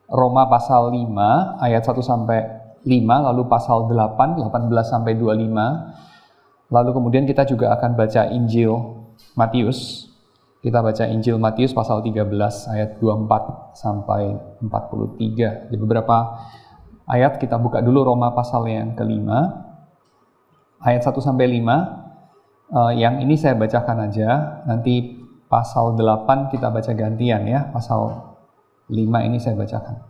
Roma pasal 5 ayat 1 sampai 5, lalu pasal 8, 18 sampai 25. Lalu kemudian kita juga akan baca Injil Matius. Kita baca Injil Matius pasal 13 ayat 24 sampai 43. Di beberapa ayat kita buka dulu Roma pasal yang kelima. Ayat 1 sampai 5. Yang ini saya bacakan aja. Nanti pasal 8 kita baca gantian ya. Pasal 5 ini saya bacakan.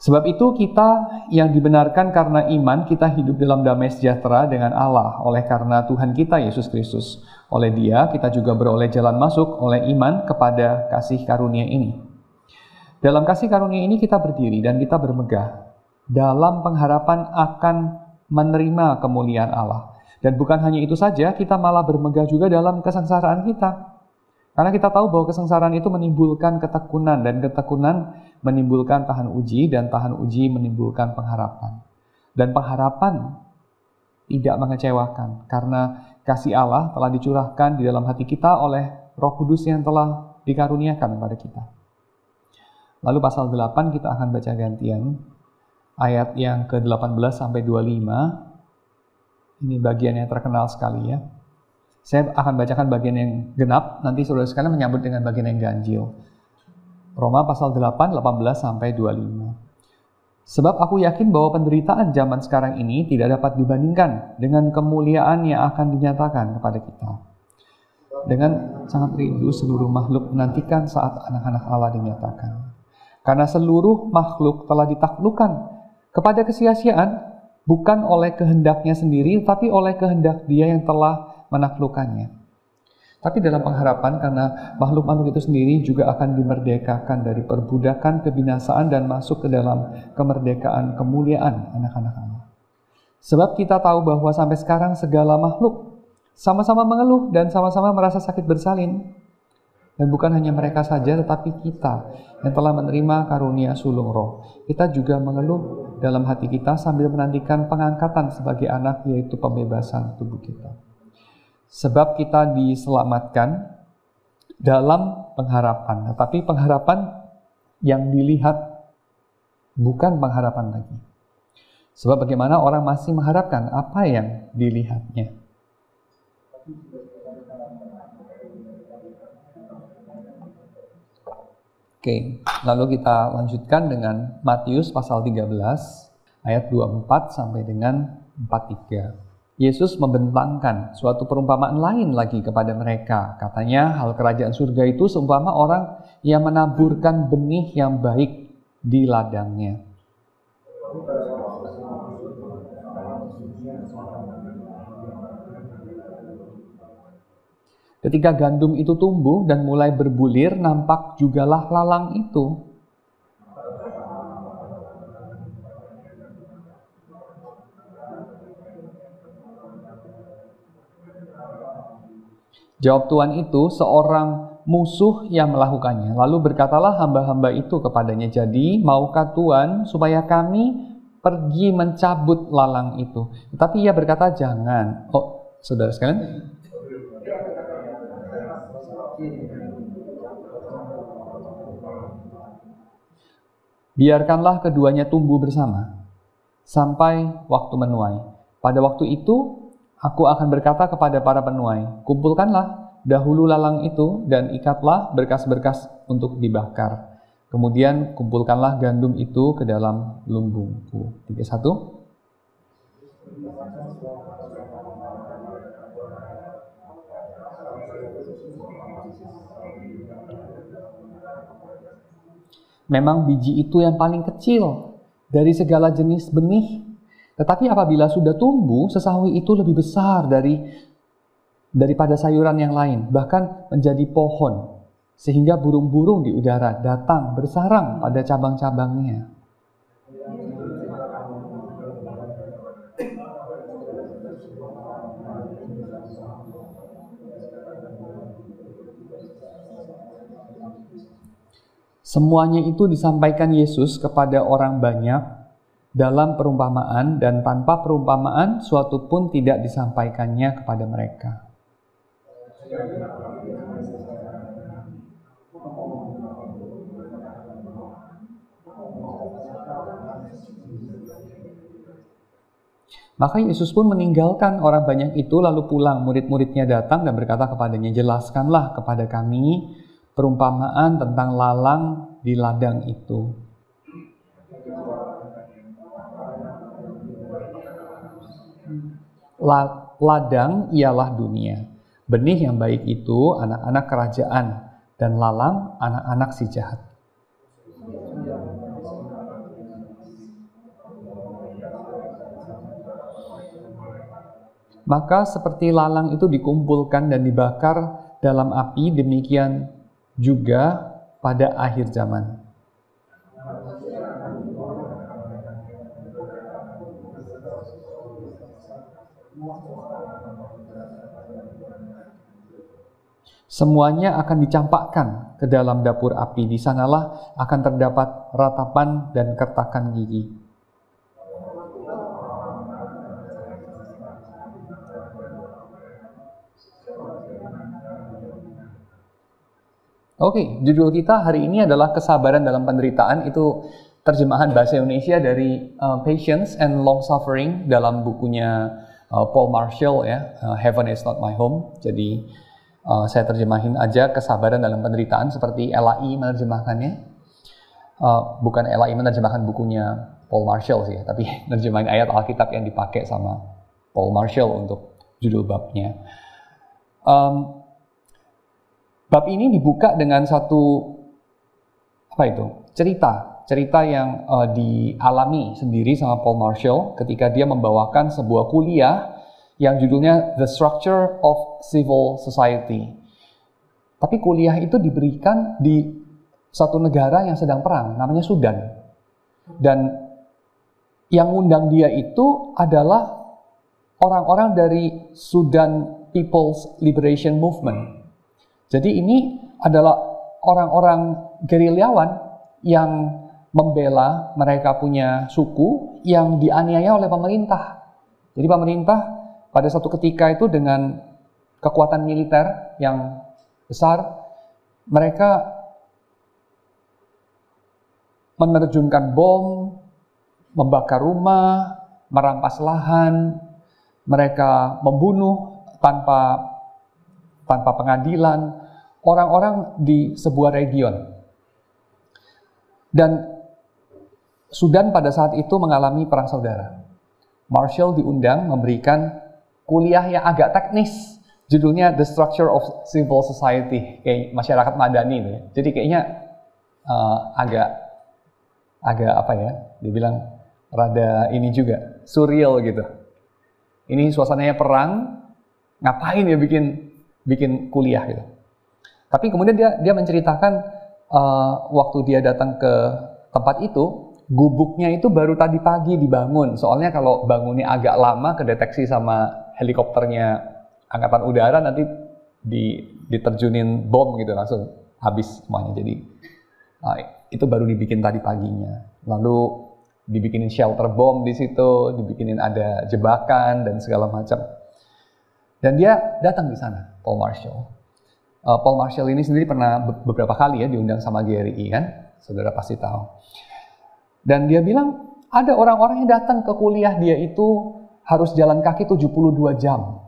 Sebab itu kita yang dibenarkan karena iman, kita hidup dalam damai sejahtera dengan Allah oleh karena Tuhan kita Yesus Kristus. Oleh Dia kita juga beroleh jalan masuk oleh iman kepada kasih karunia ini. Dalam kasih karunia ini kita berdiri dan kita bermegah dalam pengharapan akan menerima kemuliaan Allah. Dan bukan hanya itu saja, kita malah bermegah juga dalam kesengsaraan kita. Karena kita tahu bahwa kesengsaraan itu menimbulkan ketekunan, dan ketekunan menimbulkan tahan uji, dan tahan uji menimbulkan pengharapan. Dan pengharapan tidak mengecewakan, karena kasih Allah telah dicurahkan di dalam hati kita oleh Roh Kudus yang telah dikaruniakan kepada kita. Lalu pasal 8 kita akan baca gantian, ayat yang ke-18 sampai 25. Ini bagian yang terkenal sekali ya. Saya akan bacakan bagian yang genap, nanti saudara sekalian menyambut dengan bagian yang ganjil. Roma pasal 8, 18 sampai 25. Sebab aku yakin bahwa penderitaan zaman sekarang ini tidak dapat dibandingkan dengan kemuliaan yang akan dinyatakan kepada kita. Dengan sangat rindu seluruh makhluk menantikan saat anak-anak Allah dinyatakan. Karena seluruh makhluk telah ditaklukkan kepada kesia-siaan, bukan oleh kehendaknya sendiri, tapi oleh kehendak Dia yang telah menaklukkannya. Tapi dalam pengharapan, karena makhluk-makhluk itu sendiri juga akan dimerdekakan dari perbudakan kebinasaan dan masuk ke dalam kemerdekaan kemuliaan anak-anak Allah. Sebab kita tahu bahwa sampai sekarang segala makhluk sama-sama mengeluh dan sama-sama merasa sakit bersalin. Dan bukan hanya mereka saja, tetapi kita yang telah menerima karunia sulung roh. Kita juga mengeluh dalam hati kita sambil menantikan pengangkatan sebagai anak, yaitu pembebasan tubuh kita. Sebab kita diselamatkan dalam pengharapan, tetapi pengharapan yang dilihat bukan pengharapan lagi. Sebab bagaimana orang masih mengharapkan apa yang dilihatnya. Oke, lalu kita lanjutkan dengan Matius pasal 13 ayat 24 sampai dengan 43. Yesus membentangkan suatu perumpamaan lain lagi kepada mereka. Katanya, hal kerajaan surga itu seumpama orang yang menaburkan benih yang baik di ladangnya. Ketika gandum itu tumbuh dan mulai berbulir, nampak jugalah lalang itu. Jawab Tuhan itu, seorang musuh yang melakukannya. Lalu berkatalah hamba-hamba itu kepadanya, jadi maukah Tuhan supaya kami pergi mencabut lalang itu? Tetapi ia berkata, jangan. Oh, saudara sekalian, biarkanlah keduanya tumbuh bersama sampai waktu menuai. Pada waktu itu, aku akan berkata kepada para penuai, kumpulkanlah dahulu lalang itu dan ikatlah berkas-berkas untuk dibakar. Kemudian kumpulkanlah gandum itu ke dalam lumbungku. 31. Memang biji itu yang paling kecil dari segala jenis benih. Tetapi apabila sudah tumbuh, sesawi itu lebih besar daripada sayuran yang lain, bahkan menjadi pohon, sehingga burung-burung di udara datang bersarang pada cabang-cabangnya. Semuanya itu disampaikan Yesus kepada orang banyak dalam perumpamaan, dan tanpa perumpamaan suatu pun tidak disampaikannya kepada mereka. Maka Yesus pun meninggalkan orang banyak itu lalu pulang. Murid-muridnya datang dan berkata kepadanya, "Jelaskanlah kepada kami perumpamaan tentang lalang di ladang itu." Ladang ialah dunia. Benih yang baik itu anak-anak kerajaan, dan lalang anak-anak si jahat. Maka seperti lalang itu dikumpulkan dan dibakar dalam api, demikian juga pada akhir zaman. Semuanya akan dicampakkan ke dalam dapur api. Di sanalah akan terdapat ratapan dan kertakan gigi. Oke, judul kita hari ini adalah kesabaran dalam penderitaan. Itu terjemahan bahasa Indonesia dari Patience and Long Suffering dalam bukunya Paul Marshall ya, Heaven is Not My Home. Jadi saya terjemahin aja kesabaran dalam penderitaan seperti LAI menerjemahkannya. Bukan LAI menerjemahkan bukunya Paul Marshall sih, tapi menerjemahin ayat Alkitab yang dipakai sama Paul Marshall untuk judul babnya. Bab ini dibuka dengan satu cerita yang dialami sendiri sama Paul Marshall ketika dia membawakan sebuah kuliah yang judulnya The Structure of Civil Society. Tapi kuliah itu diberikan di satu negara yang sedang perang, namanya Sudan. Dan yang ngundang dia itu adalah orang-orang dari Sudan People's Liberation Movement. Jadi ini adalah orang-orang gerilyawan yang membela mereka punya suku yang dianiaya oleh pemerintah. Jadi pemerintah pada satu ketika itu dengan kekuatan militer yang besar, mereka menerjunkan bom, membakar rumah, merampas lahan, mereka membunuh tanpa pengadilan orang-orang di sebuah region. Dan Sudan pada saat itu mengalami perang saudara. Marshall diundang memberikan kuliah yang agak teknis, judulnya The Structure of Civil Society, kayak masyarakat madani itu ya. Jadi kayaknya agak apa ya, dibilang rada ini juga, surreal gitu. Ini suasananya perang, ngapain ya bikin kuliah gitu. Tapi kemudian dia menceritakan waktu dia datang ke tempat itu, gubuknya itu baru tadi pagi dibangun. Soalnya kalau bangunnya agak lama kedeteksi sama helikopternya angkatan udara, nanti diterjunin bom gitu, langsung habis semuanya. Jadi itu baru dibikin tadi paginya. Lalu dibikinin shelter bom di situ, dibikinin ada jebakan dan segala macam. Dan dia datang di sana, Paul Marshall. Paul Marshall ini sendiri pernah beberapa kali ya diundang sama GRI kan, saudara pasti tahu. Dan dia bilang ada orang-orang yang datang ke kuliah dia itu harus jalan kaki 72 jam.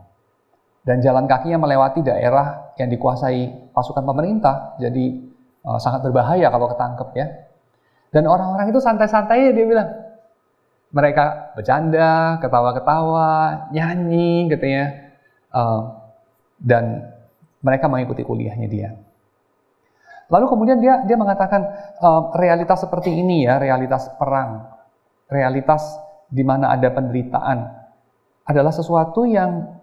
Dan jalan kakinya melewati daerah yang dikuasai pasukan pemerintah, jadi sangat berbahaya kalau ketangkep ya. Dan orang-orang itu santai-santai dia bilang. Mereka bercanda, ketawa-ketawa, nyanyi katanya. Dan mereka mengikuti kuliahnya dia. Lalu kemudian dia mengatakan realitas seperti ini ya, realitas perang, realitas di mana ada penderitaan adalah sesuatu yang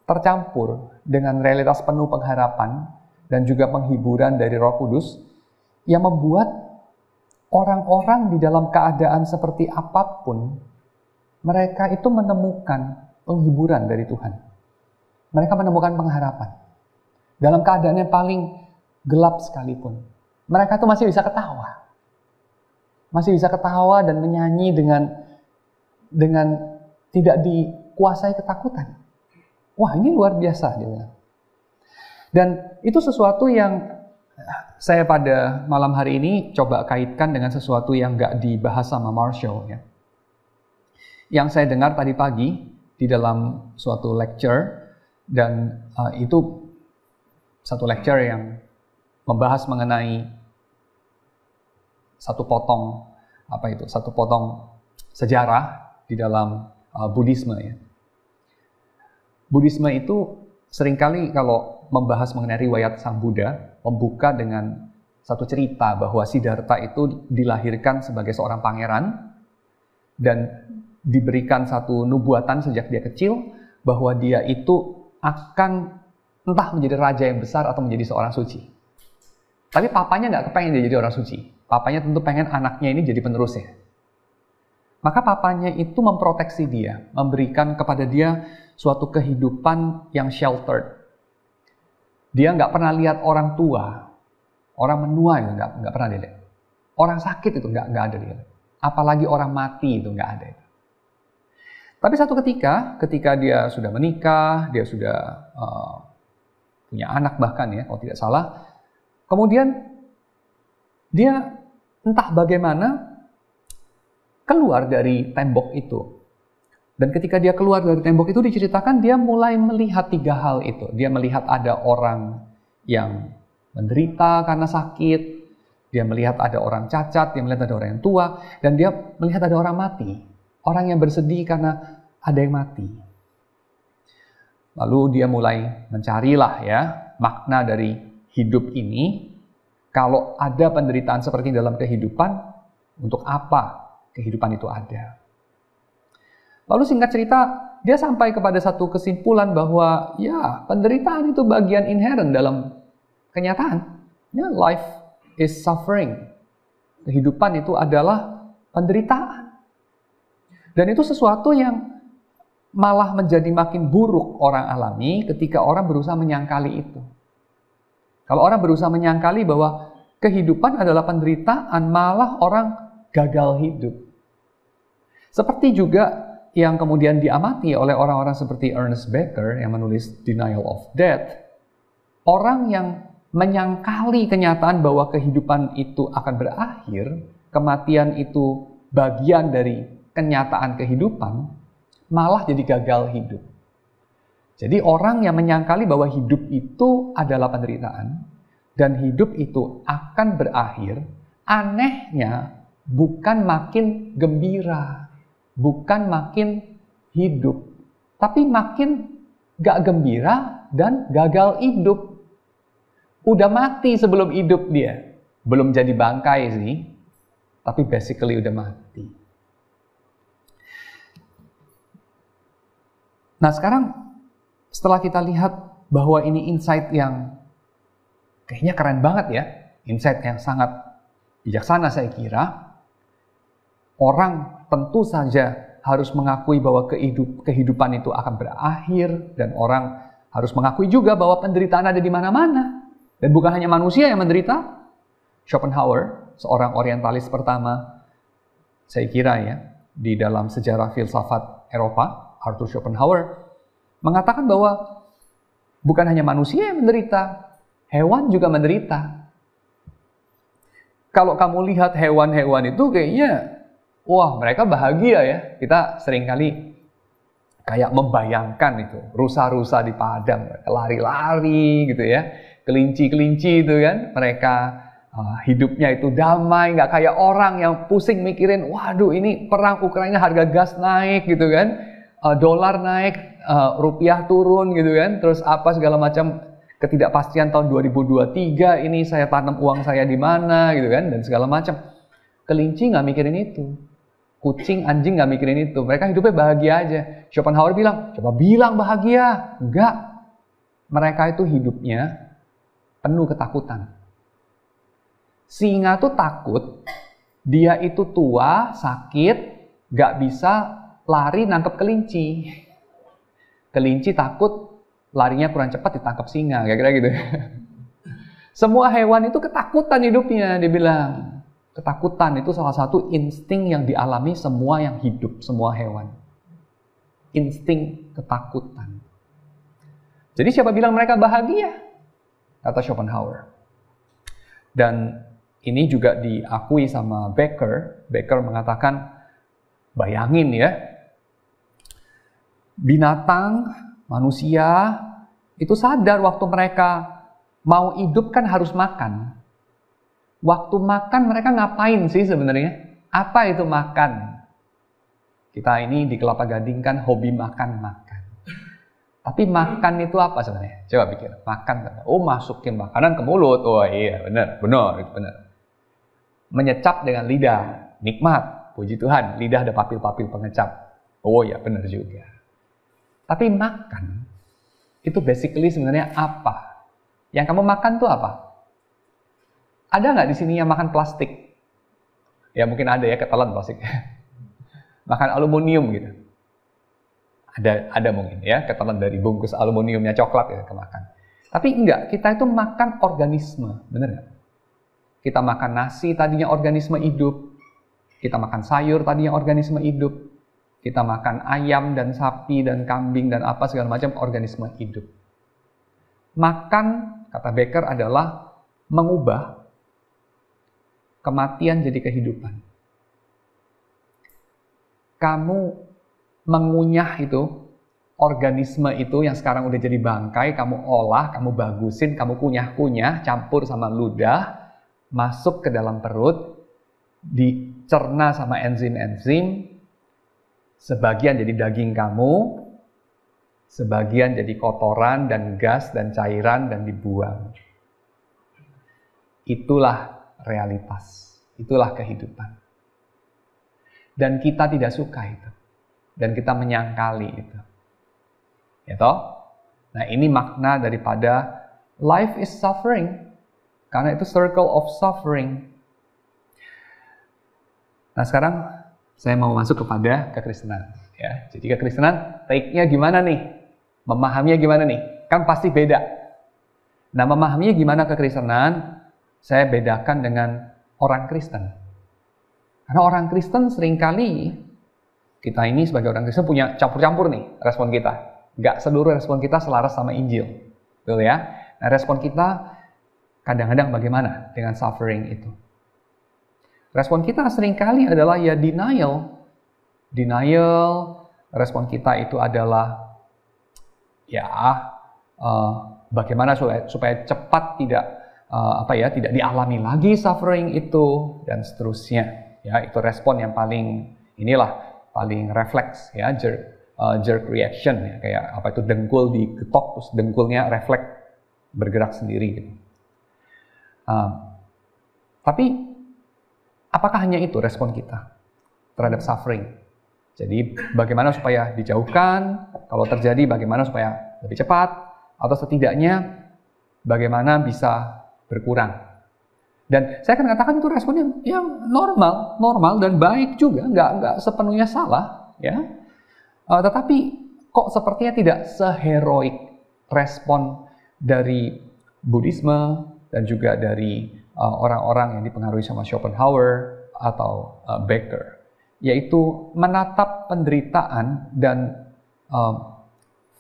tercampur dengan realitas penuh pengharapan dan juga penghiburan dari Roh Kudus yang membuat orang-orang di dalam keadaan seperti apapun mereka itu menemukan penghiburan dari Tuhan. Mereka menemukan pengharapan. Dalam keadaan yang paling gelap sekalipun, mereka tuh masih bisa ketawa. Masih bisa ketawa dan menyanyi dengan tidak dikuasai ketakutan. Wah, ini luar biasa dia bilang. Dan itu sesuatu yang Saya pada malam hari ini coba kaitkan dengan sesuatu yang nggak dibahas sama Marshall ya. Yang saya dengar tadi pagi di dalam suatu lecture, dan itu satu lecture yang membahas mengenai satu potong sejarah di dalam Buddhisme ya. Buddhisme itu seringkali kalau membahas mengenai riwayat Sang Buddha, membuka dengan satu cerita bahwa Siddhartha itu dilahirkan sebagai seorang pangeran dan diberikan satu nubuatan sejak dia kecil bahwa dia itu akan entah menjadi raja yang besar atau menjadi seorang suci. Tapi papanya nggak kepengen dia jadi orang suci. Papanya tentu pengen anaknya ini jadi penerusnya. Maka papanya itu memproteksi dia, memberikan kepada dia suatu kehidupan yang sheltered. Dia nggak pernah lihat orang tua, orang menua itu nggak pernah dia lihat. Orang sakit itu nggak ada dia. Apalagi orang mati itu nggak ada. Tapi satu ketika dia sudah menikah, dia sudah punya anak bahkan ya, kalau tidak salah, kemudian dia entah bagaimana keluar dari tembok itu. Dan ketika dia keluar dari tembok itu diceritakan dia mulai melihat 3 hal itu. Dia melihat ada orang yang menderita karena sakit, dia melihat ada orang cacat, dia melihat ada orang yang tua, dan dia melihat ada orang mati. Orang yang bersedih karena ada yang mati. Lalu dia mulai mencarilah ya makna dari hidup ini. Kalau ada penderitaan seperti dalam kehidupan, untuk apa kehidupan itu ada? Lalu singkat cerita, dia sampai kepada satu kesimpulan bahwa ya penderitaan itu bagian inherent dalam kenyataan. Ya, life is suffering. Kehidupan itu adalah penderitaan. Dan itu sesuatu yang malah menjadi makin buruk orang alami ketika orang berusaha menyangkali itu. Kalau orang berusaha menyangkali bahwa kehidupan adalah penderitaan, malah orang gagal hidup. Seperti juga yang kemudian diamati oleh orang-orang seperti Ernest Becker yang menulis Denial of Death. Orang yang menyangkali kenyataan bahwa kehidupan itu akan berakhir, kematian itu bagian dari kenyataan kehidupan, malah jadi gagal hidup. Jadi orang yang menyangkali bahwa hidup itu adalah penderitaan dan hidup itu akan berakhir, anehnya bukan makin gembira, bukan makin hidup, tapi makin gak gembira dan gagal hidup. Udah mati sebelum hidup dia. Belum jadi bangkai sih, tapi basically udah mati. Nah sekarang setelah kita lihat bahwa ini insight yang kayaknya keren banget ya, insight yang sangat bijaksana saya kira, orang tentu saja harus mengakui bahwa kehidupan itu akan berakhir, dan orang harus mengakui juga bahwa penderitaan ada di mana-mana. Dan bukan hanya manusia yang menderita. Schopenhauer, seorang orientalis pertama, saya kira ya, di dalam sejarah filsafat Eropa, Arthur Schopenhauer, mengatakan bahwa bukan hanya manusia yang menderita, hewan juga menderita. Kalau kamu lihat hewan-hewan itu kayaknya, wah mereka bahagia ya. Kita seringkali kayak membayangkan itu, rusa-rusa di padang, lari-lari gitu ya. Kelinci-kelinci itu kan, mereka hidupnya itu damai, nggak kayak orang yang pusing mikirin, waduh ini perang Ukraina harga gas naik gitu kan, dolar naik, rupiah turun gitu kan, terus apa segala macam ketidakpastian tahun 2023, ini saya tanam uang saya di mana gitu kan, dan segala macam. Kelinci nggak mikirin itu, kucing, anjing nggak mikirin itu, mereka hidupnya bahagia aja. Schopenhauer bilang, coba bilang bahagia, enggak, mereka itu hidupnya penuh ketakutan. Singa tuh takut, dia itu tua, sakit, gak bisa lari nangkep kelinci. Kelinci takut, larinya kurang cepat ditangkap singa, kira-kira gitu. Semua hewan itu ketakutan hidupnya, dia bilang. Ketakutan itu salah satu insting yang dialami semua yang hidup, semua hewan. Insting ketakutan. Jadi siapa bilang mereka bahagia? Kata Schopenhauer. Dan ini juga diakui sama Becker. Becker mengatakan, bayangin ya, binatang, manusia, itu sadar waktu mereka mau hidup kan harus makan. Waktu makan mereka ngapain sih sebenarnya? Apa itu makan? Kita ini di Kelapa Gading kan hobi makan-makan. Tapi makan itu apa sebenarnya? Coba pikir, makan. Oh, masukin makanan ke mulut. Oh iya, benar, itu benar. Menyecap dengan lidah, nikmat. Puji Tuhan, lidah ada papil-papil pengecap. Oh ya, benar juga. Tapi makan, itu basically sebenarnya apa? Yang kamu makan tuh apa? Ada nggak di sini yang makan plastik? Ya mungkin ada ya, ketelan plastik. Makan aluminium gitu. Ada mungkin ya, ketelan dari bungkus aluminiumnya coklat ya kemakan. Tapi enggak, kita itu makan organisme, bener nggak? Kita makan nasi tadinya organisme hidup. Kita makan sayur tadinya organisme hidup. Kita makan ayam dan sapi dan kambing dan apa segala macam organisme hidup. Makan, kata Becker, adalah mengubah kematian jadi kehidupan. Kamu mengunyah itu, organisme itu yang sekarang udah jadi bangkai, kamu olah, kamu bagusin, kamu kunyah-kunyah, campur sama ludah, masuk ke dalam perut, dicerna sama enzim-enzim, sebagian jadi daging kamu, sebagian jadi kotoran dan gas dan cairan dan dibuang. Itulah realitas, itulah kehidupan. Dan kita tidak suka itu. Dan kita menyangkali itu. Ya toh? Nah, ini makna daripada life is suffering. Karena itu circle of suffering. Nah, sekarang saya mau masuk kepada kekristenan. Ya, jadi kekristenan take-nya gimana nih? Memahaminya gimana nih? Kan pasti beda. Nah, memahaminya gimana kekristenan? Saya bedakan dengan orang Kristen. Karena orang Kristen seringkali, kita ini sebagai orang Kristen punya campur-campur nih respon kita. Nggak seluruh respon kita selaras sama Injil. Betul ya? Nah, respon kita kadang-kadang bagaimana dengan suffering itu? Respon kita seringkali adalah ya denial. Denial, respon kita itu adalah ya bagaimana supaya cepat tidak dialami lagi suffering itu dan seterusnya. Ya, itu respon yang paling refleks ya, jerk reaction ya, kayak apa itu dengkul diketok terus dengkulnya refleks bergerak sendiri gitu. Tapi apakah hanya itu respon kita terhadap suffering? Jadi bagaimana supaya dijauhkan, kalau terjadi bagaimana supaya lebih cepat, atau setidaknya bagaimana bisa berkurang. Dan saya akan katakan itu responnya yang normal dan baik juga, nggak sepenuhnya salah, ya. Tetapi kok sepertinya tidak seheroik respon dari Buddhisme dan juga dari orang-orang yang dipengaruhi sama Schopenhauer atau Becker, yaitu menatap penderitaan dan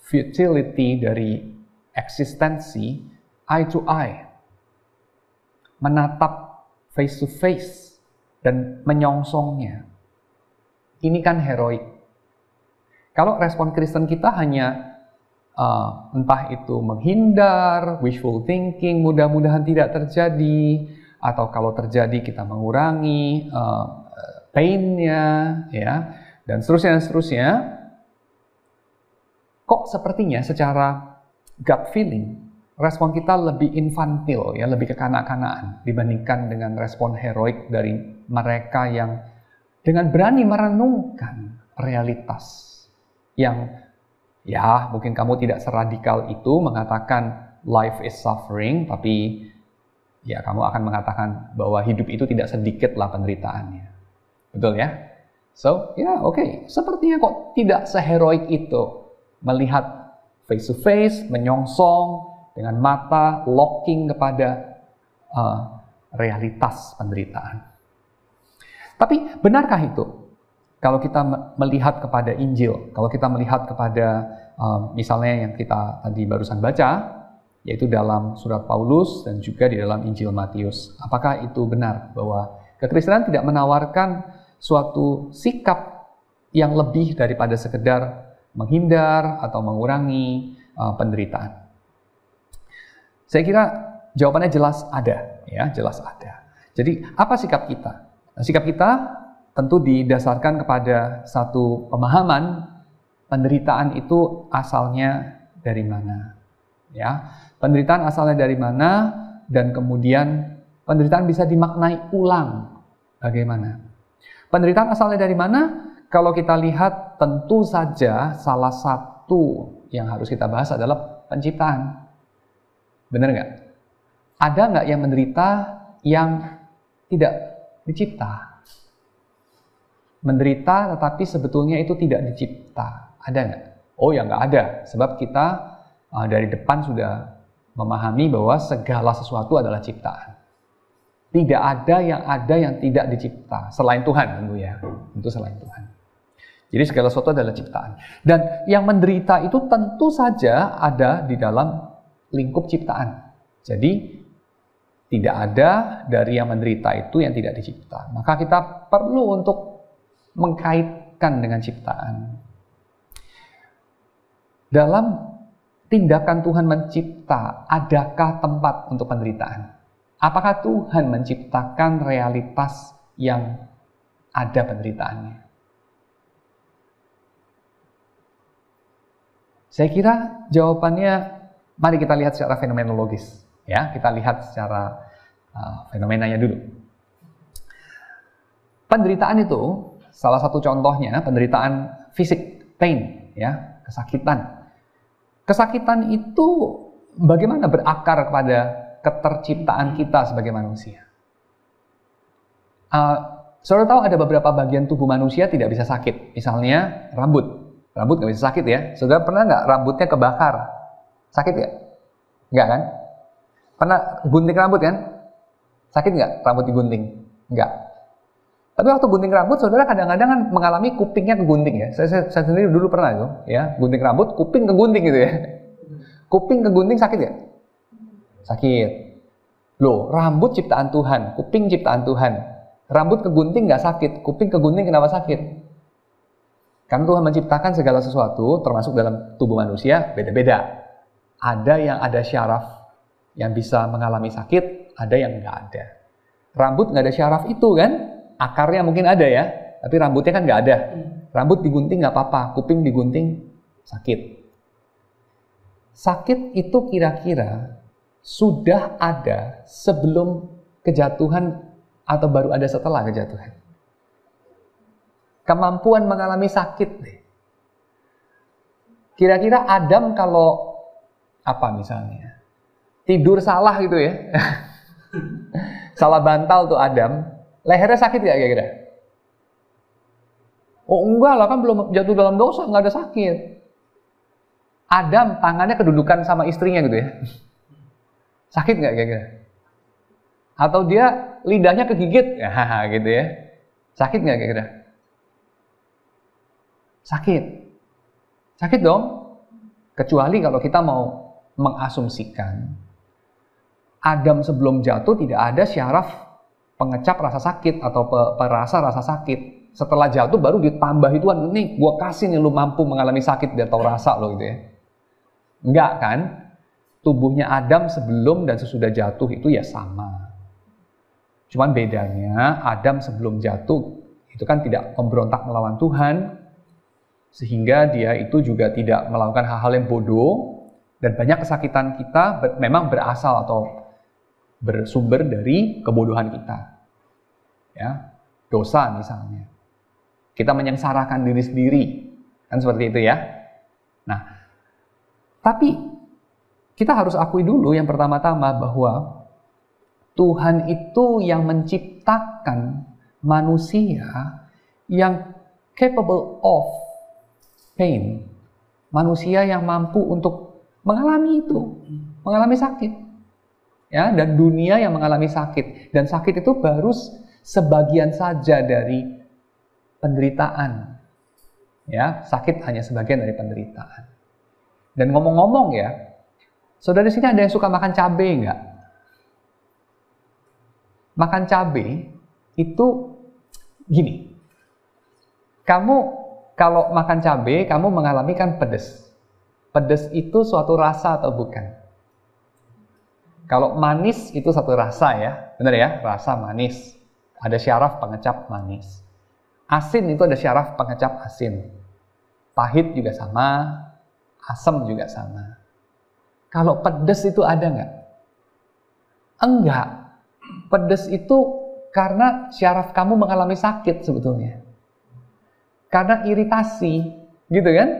futility dari eksistensi eye to eye. Menatap face to face dan menyongsongnya. Ini kan heroik. Kalau respon Kristen kita hanya entah itu menghindar, wishful thinking, mudah-mudahan tidak terjadi, atau kalau terjadi kita mengurangi pain-nya, ya, dan seterusnya, kok sepertinya secara gut feeling respon kita lebih infantil, ya, lebih kekanak-kanakan dibandingkan dengan respon heroik dari mereka yang dengan berani merenungkan realitas yang, ya, mungkin kamu tidak seradikal itu mengatakan life is suffering, tapi ya kamu akan mengatakan bahwa hidup itu tidak sedikit lah penderitaannya. Betul ya? So, ya oke. Sepertinya kok tidak seheroik itu melihat face to face, menyongsong dengan mata locking kepada realitas penderitaan. Tapi benarkah itu? Kalau kita melihat kepada Injil, kalau kita melihat kepada misalnya yang kita tadi barusan baca, yaitu dalam surat Paulus dan juga di dalam Injil Matius. Apakah itu benar bahwa kekristenan tidak menawarkan suatu sikap yang lebih daripada sekedar menghindar atau mengurangi penderitaan? Saya kira jawabannya jelas ada, ya, jelas ada. Jadi apa sikap kita? Nah, sikap kita tentu didasarkan kepada satu pemahaman penderitaan itu asalnya dari mana, ya. Penderitaan asalnya dari mana, dan kemudian penderitaan bisa dimaknai ulang bagaimana. Penderitaan asalnya dari mana? Kalau kita lihat, tentu saja salah satu yang harus kita bahas adalah penciptaan. Benar nggak? Ada nggak yang menderita yang tidak dicipta? Menderita tetapi sebetulnya itu tidak dicipta. Ada nggak? Oh ya, nggak ada. Sebab kita dari depan sudah memahami bahwa segala sesuatu adalah ciptaan. Tidak ada yang tidak dicipta. Selain Tuhan tentu ya. Tentu selain Tuhan. Jadi segala sesuatu adalah ciptaan. Dan yang menderita itu tentu saja ada di dalam lingkup ciptaan. Jadi tidak ada dari yang menderita itu yang tidak dicipta. Maka kita perlu untuk mengkaitkan dengan ciptaan. Dalam tindakan Tuhan mencipta, adakah tempat untuk penderitaan? Apakah Tuhan menciptakan realitas yang ada penderitaannya? Saya kira jawabannya, mari kita lihat secara fenomenologis. Ya, kita lihat secara fenomenanya dulu. Penderitaan itu, salah satu contohnya, penderitaan fisik, pain, ya, kesakitan. Kesakitan itu bagaimana berakar kepada keterciptaan kita sebagai manusia. Saudara tahu ada beberapa bagian tubuh manusia tidak bisa sakit. Misalnya rambut. Rambut nggak bisa sakit ya. Saudara pernah nggak rambutnya kebakar? Sakit nggak? Nggak kan? Pernah gunting rambut kan? Sakit nggak rambut digunting? Nggak. Tapi waktu gunting rambut, saudara kadang-kadang kan mengalami kupingnya kegunting ya. Saya sendiri dulu pernah itu, ya, gunting rambut, kuping kegunting gitu ya. Kuping kegunting sakit nggak? Sakit. Loh, rambut ciptaan Tuhan, kuping ciptaan Tuhan. Rambut kegunting nggak sakit, kuping kegunting kenapa sakit? Karena Tuhan menciptakan segala sesuatu, termasuk dalam tubuh manusia, beda-beda. Ada yang ada syaraf yang bisa mengalami sakit, ada yang nggak ada. Rambut nggak ada syaraf itu kan? Akarnya mungkin ada ya, tapi rambutnya kan nggak ada. Rambut digunting nggak apa-apa, kuping digunting sakit. Sakit itu kira-kira sudah ada sebelum kejatuhan atau baru ada setelah kejatuhan? Kemampuan mengalami sakit deh. Kira-kira Adam kalau apa misalnya? Tidur salah gitu ya. Salah bantal tuh Adam. Lehernya sakit gak kira-kira? Oh enggak lah, kan belum jatuh dalam dosa, nggak ada sakit. Adam tangannya kedudukan sama istrinya gitu ya. Sakit nggak kira-kira? Atau dia lidahnya kegigit, ya gitu ya. Sakit nggak kira-kira? Sakit. Sakit dong. Kecuali kalau kita mau mengasumsikan Adam sebelum jatuh tidak ada syaraf pengecap rasa sakit atau perasa rasa sakit. Setelah jatuh baru ditambah Tuhan, nih gue kasih nih lu mampu mengalami sakit biar tahu rasa lo gitu ya. Enggak kan? Tubuhnya Adam sebelum dan sesudah jatuh itu ya sama. Cuman bedanya Adam sebelum jatuh itu kan tidak memberontak melawan Tuhan, sehingga dia itu juga tidak melakukan hal-hal yang bodoh, dan banyak kesakitan kita memang berasal atau bersumber dari kebodohan kita. Ya, dosa misalnya. Kita menyengsarakan diri sendiri. Kan seperti itu ya. Nah, tapi kita harus akui dulu yang pertama-tama bahwa Tuhan itu yang menciptakan manusia yang capable of pain. Manusia yang mampu untuk mengalami itu, mengalami sakit. Ya, dan dunia yang mengalami sakit. Dan sakit itu baru sebagian saja dari penderitaan. Ya, sakit hanya sebagian dari penderitaan. Dan ngomong-ngomong ya, Saudara di sini ada yang suka makan cabai nggak? Makan cabai itu gini. Kamu kalau makan cabai, kamu mengalami kan pedas. Pedas itu suatu rasa atau bukan? Kalau manis itu satu rasa ya, benar ya? Rasa manis. Ada syaraf pengecap manis. Asin itu ada syaraf pengecap asin. Pahit juga sama, asam juga sama. Kalau pedas itu ada nggak? Enggak. Pedas itu karena syaraf kamu mengalami sakit sebetulnya. Karena iritasi, gitu kan?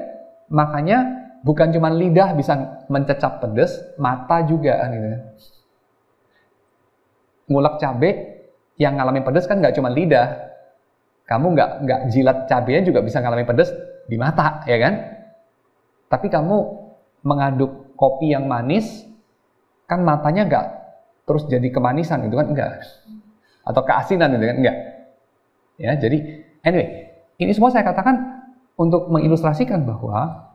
Makanya bukan cuma lidah bisa mencecap pedas, mata juga gitu kan. Ngulek cabai yang ngalami pedas kan nggak cuma lidah. Kamu nggak jilat cabainya juga bisa ngalami pedas di mata, ya kan? Tapi kamu mengaduk kopi yang manis, kan matanya nggak terus jadi kemanisan gitu kan, enggak. Atau keasinan gitu kan, enggak. Ya, jadi anyway, ini semua saya katakan untuk mengilustrasikan bahwa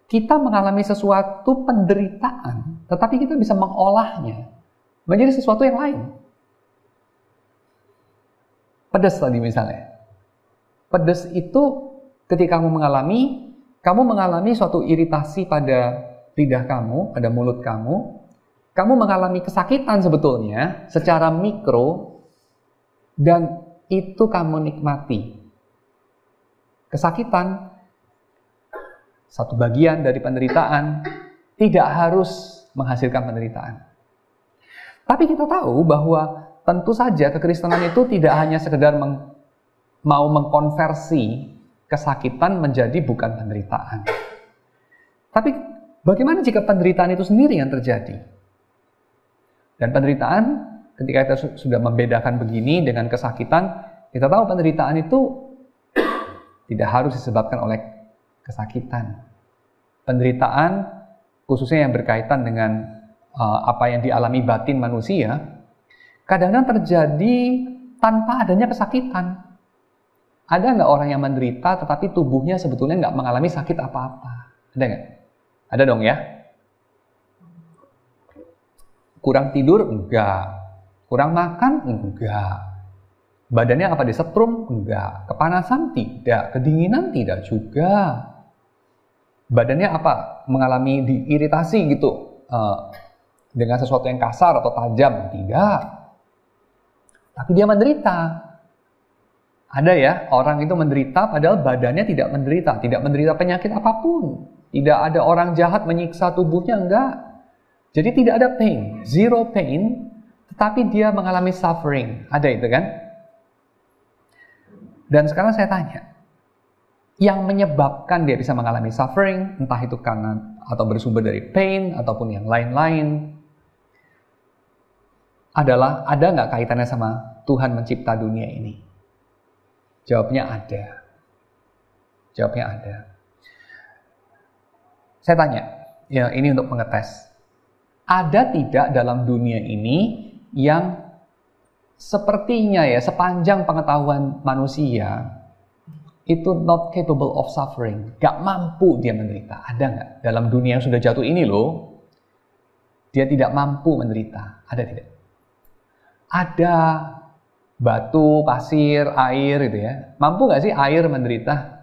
kita mengalami sesuatu penderitaan, tetapi kita bisa mengolahnya menjadi sesuatu yang lain. Pedas tadi misalnya. Pedas itu ketika kamu mengalami suatu iritasi pada lidah kamu, pada mulut kamu mengalami kesakitan sebetulnya secara mikro, dan itu kamu nikmati. Kesakitan, satu bagian dari penderitaan, tidak harus menghasilkan penderitaan. Tapi kita tahu bahwa tentu saja kekristenan itu tidak hanya sekedar mau mengkonversi kesakitan menjadi bukan penderitaan. Tapi bagaimana jika penderitaan itu sendiri yang terjadi? Dan penderitaan, ketika kita sudah membedakan begini dengan kesakitan, kita tahu penderitaan itu tidak harus disebabkan oleh kesakitan. Penderitaan, khususnya yang berkaitan dengan apa yang dialami batin manusia, kadang-kadang terjadi tanpa adanya kesakitan. Ada nggak orang yang menderita tetapi tubuhnya sebetulnya nggak mengalami sakit apa-apa? Ada nggak? Ada dong ya? Kurang tidur? Enggak. Kurang makan? Enggak. Badannya apa disetrum? Enggak. Kepanasan? Tidak. Kedinginan? Tidak juga. Badannya apa? Mengalami diiritasi gitu dengan sesuatu yang kasar atau tajam? Tidak. Tapi dia menderita. Ada ya, orang itu menderita padahal badannya tidak menderita penyakit apapun. Tidak ada orang jahat menyiksa tubuhnya, enggak. Jadi tidak ada pain, zero pain, tetapi dia mengalami suffering. Ada itu kan? Dan sekarang saya tanya, yang menyebabkan dia bisa mengalami suffering, entah itu karena atau bersumber dari pain ataupun yang lain-lain, adalah ada nggak kaitannya sama Tuhan mencipta dunia ini? Jawabnya ada. Jawabnya ada. Saya tanya, ya ini untuk mengetes. Ada tidak dalam dunia ini yang sepertinya ya sepanjang pengetahuan manusia itu not capable of suffering, gak mampu dia menderita? Ada nggak dalam dunia yang sudah jatuh ini loh? Dia tidak mampu menderita. Ada tidak? Ada. Batu, pasir, air gitu ya. Mampu nggak sih air menderita?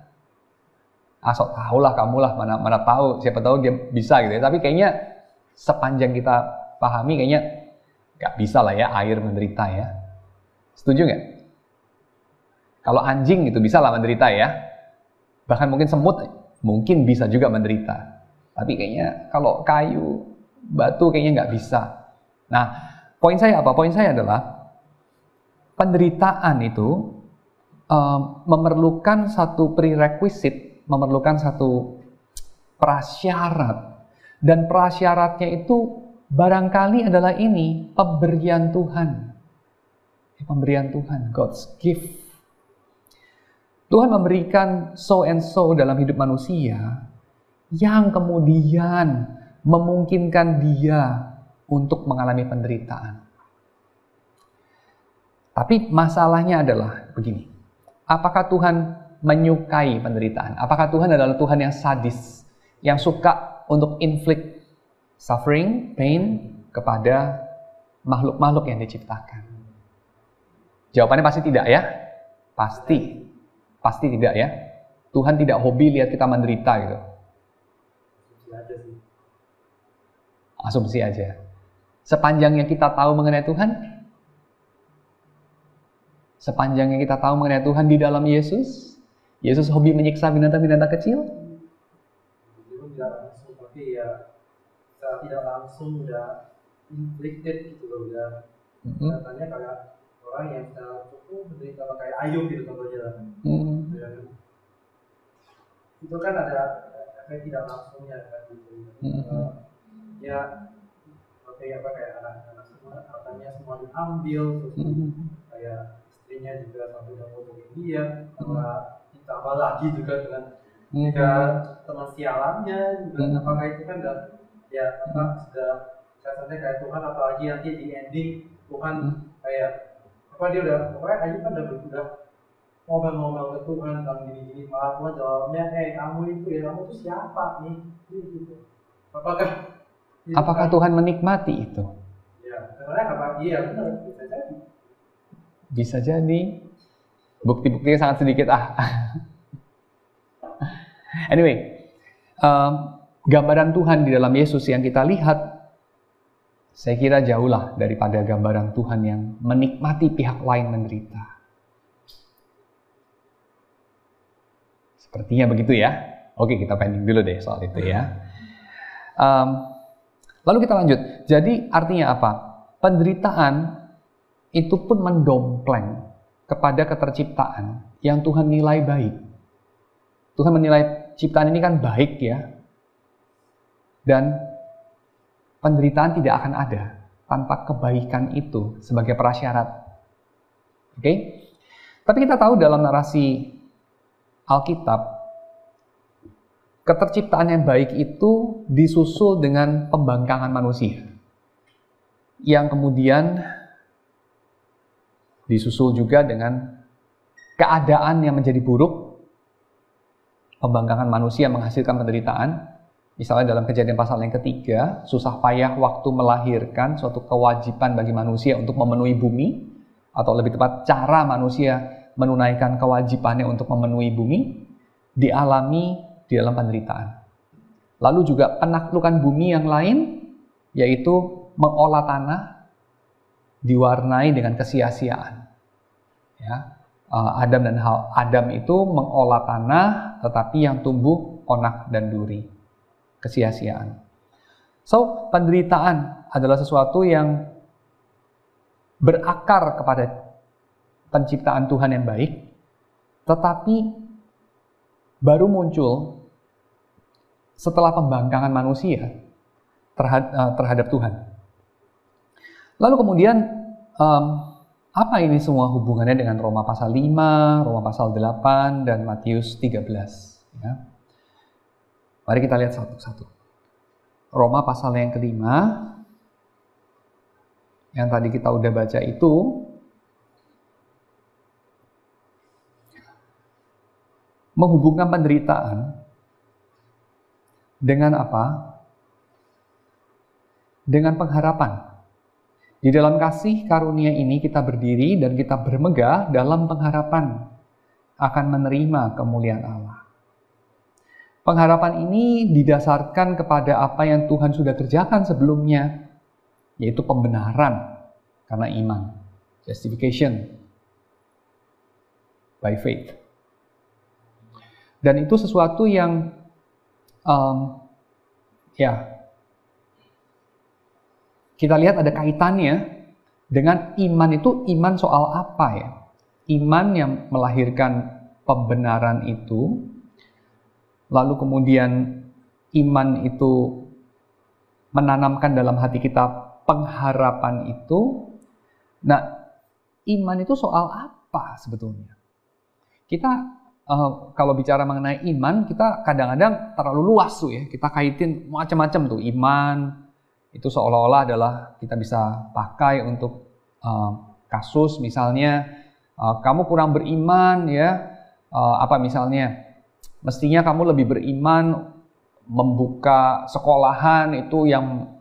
Sok tahulah kamulah, mana tahu, siapa tahu dia bisa gitu ya. Tapi kayaknya sepanjang kita pahami kayaknya nggak bisa lah ya air menderita ya. Setuju nggak? Kalau anjing itu bisa lah menderita ya. Bahkan mungkin semut mungkin bisa juga menderita. Tapi kayaknya kalau kayu, batu kayaknya nggak bisa. Nah, poin saya apa? Poin saya adalah penderitaan itu memerlukan satu prerequisite, memerlukan satu prasyarat. Dan prasyaratnya itu barangkali adalah ini, pemberian Tuhan. Pemberian Tuhan, God's gift. Tuhan memberikan so and so dalam hidup manusia yang kemudian memungkinkan dia untuk mengalami penderitaan. Tapi masalahnya adalah begini, apakah Tuhan menyukai penderitaan? Apakah Tuhan adalah Tuhan yang sadis, yang suka untuk inflict suffering, pain kepada makhluk-makhluk yang diciptakan? Jawabannya pasti tidak ya. Pasti tidak ya. Tuhan tidak hobi lihat kita menderita gitu. Asumsi aja. Sepanjang yang kita tahu mengenai Tuhan, di dalam Yesus hobi menyiksa binatang-binatang kecil. Itu tidak langsung, tapi ya secara tidak langsung udah inflicted gitu loh, udah katanya kayak orang yang secara cukup menderita kayak Ayub gitu contohnya. Itu kan ada efek tidak langsungnya kan gitu. Ya kayak anak-anak semua katanya semua diambil, terus kayak istrinya juga sampai udah ngomongin dia, ditambah lagi juga dengan teman sialannya juga. Apakah itu kan udah sudah rasanya kayak Tuhan, apalagi nanti di ending Tuhan kayak dia udah pokoknya Ayub kan udah ngomel-ngomel ke Tuhan tentang gini-gini, malah Tuhan jawabnya kamu itu siapa nih gitu. Apakah Tuhan menikmati itu? Ya, sebenarnya iya benar, bisa jadi. Bukti-buktinya sangat sedikit Anyway, gambaran Tuhan di dalam Yesus yang kita lihat, saya kira jauhlah daripada gambaran Tuhan yang menikmati pihak lain menderita. Sepertinya begitu ya. Oke, kita pending dulu deh soal itu ya. Lalu kita lanjut. Jadi artinya apa? Penderitaan itu pun mendompleng kepada keterciptaan yang Tuhan nilai baik. Tuhan menilai ciptaan ini kan baik ya. Dan penderitaan tidak akan ada tanpa kebaikan itu sebagai prasyarat. Oke? Tapi kita tahu dalam narasi Alkitab, keterciptaan yang baik itu disusul dengan pembangkangan manusia, yang kemudian disusul juga dengan keadaan yang menjadi buruk. Pembangkangan manusia menghasilkan penderitaan. Misalnya dalam Kejadian pasal yang ketiga, susah payah waktu melahirkan suatu kewajiban bagi manusia untuk memenuhi bumi, atau lebih tepat cara manusia menunaikan kewajibannya untuk memenuhi bumi, dialami di dalam penderitaan. Lalu juga penaklukan bumi yang lain, yaitu mengolah tanah, diwarnai dengan kesia-siaan. Ya, Adam itu mengolah tanah, tetapi yang tumbuh onak dan duri, kesia-siaan. So, penderitaan adalah sesuatu yang berakar kepada penciptaan Tuhan yang baik, tetapi baru muncul setelah pembangkangan manusia terhadap Tuhan. Lalu kemudian apa ini semua hubungannya dengan Roma pasal 5, Roma pasal 8, dan Matius 13? Ya. Mari kita lihat satu-satu. Roma pasal yang kelima, yang tadi kita udah baca itu, menghubungkan penderitaan dengan apa? Dengan pengharapan. Di dalam kasih karunia ini kita berdiri dan kita bermegah dalam pengharapan akan menerima kemuliaan Allah. Pengharapan ini didasarkan kepada apa yang Tuhan sudah kerjakan sebelumnya, yaitu pembenaran karena iman, justification by faith. Dan itu sesuatu yang kita lihat ada kaitannya dengan iman. Itu iman soal apa ya? Iman yang melahirkan pembenaran itu, lalu kemudian iman itu menanamkan dalam hati kita pengharapan itu. Nah, iman itu soal apa sebetulnya? Kita kalau bicara mengenai iman, kita kadang-kadang terlalu luas tuh ya. Kita kaitin macam-macam tuh. Iman itu seolah-olah adalah kita bisa pakai untuk kasus misalnya kamu kurang beriman ya, misalnya mestinya kamu lebih beriman membuka sekolahan itu yang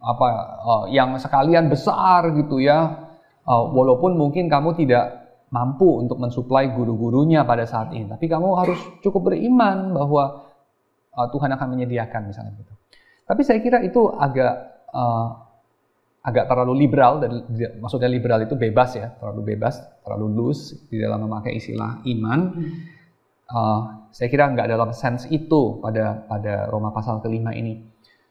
sekalian besar gitu ya. Walaupun mungkin kamu tidak mampu untuk mensuplai guru-gurunya pada saat ini, tapi kamu harus cukup beriman bahwa Tuhan akan menyediakan misalnya gitu. Tapi saya kira itu agak terlalu liberal, dan maksudnya liberal itu bebas ya, terlalu bebas, terlalu loose di dalam memakai istilah iman. Saya kira nggak dalam sense itu pada Roma pasal kelima ini.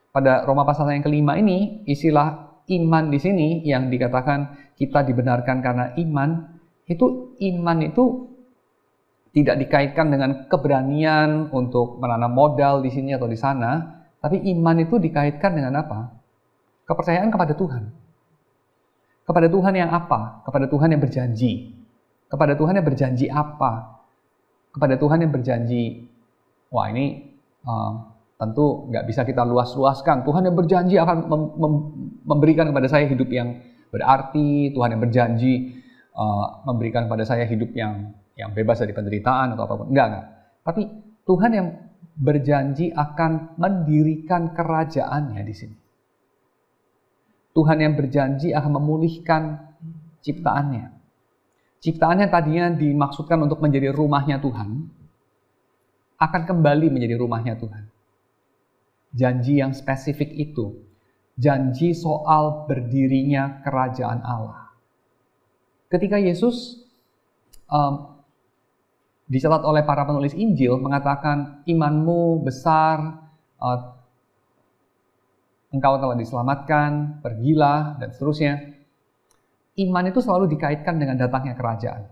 Pada Roma pasal yang kelima ini, istilah iman di sini yang dikatakan kita dibenarkan karena iman itu tidak dikaitkan dengan keberanian untuk menanam modal di sini atau di sana, tapi iman itu dikaitkan dengan apa? Kepercayaan kepada Tuhan. Kepada Tuhan yang apa? Kepada Tuhan yang berjanji. Kepada Tuhan yang berjanji apa? Kepada Tuhan yang berjanji, wah ini tentu nggak bisa kita luas-luaskan. Tuhan yang berjanji akan memberikan kepada saya hidup yang berarti. Tuhan yang berjanji memberikan kepada saya hidup yang bebas dari penderitaan atau apapun. Enggak. Tapi Tuhan yang berjanji akan mendirikan kerajaannya di sini. Tuhan yang berjanji akan memulihkan ciptaannya. Ciptaan yang tadinya dimaksudkan untuk menjadi rumahnya Tuhan, akan kembali menjadi rumahnya Tuhan. Janji yang spesifik itu, janji soal berdirinya kerajaan Allah. Ketika Yesus dicatat oleh para penulis Injil mengatakan imanmu besar, engkau telah diselamatkan, pergilah, dan seterusnya. Iman itu selalu dikaitkan dengan datangnya kerajaan.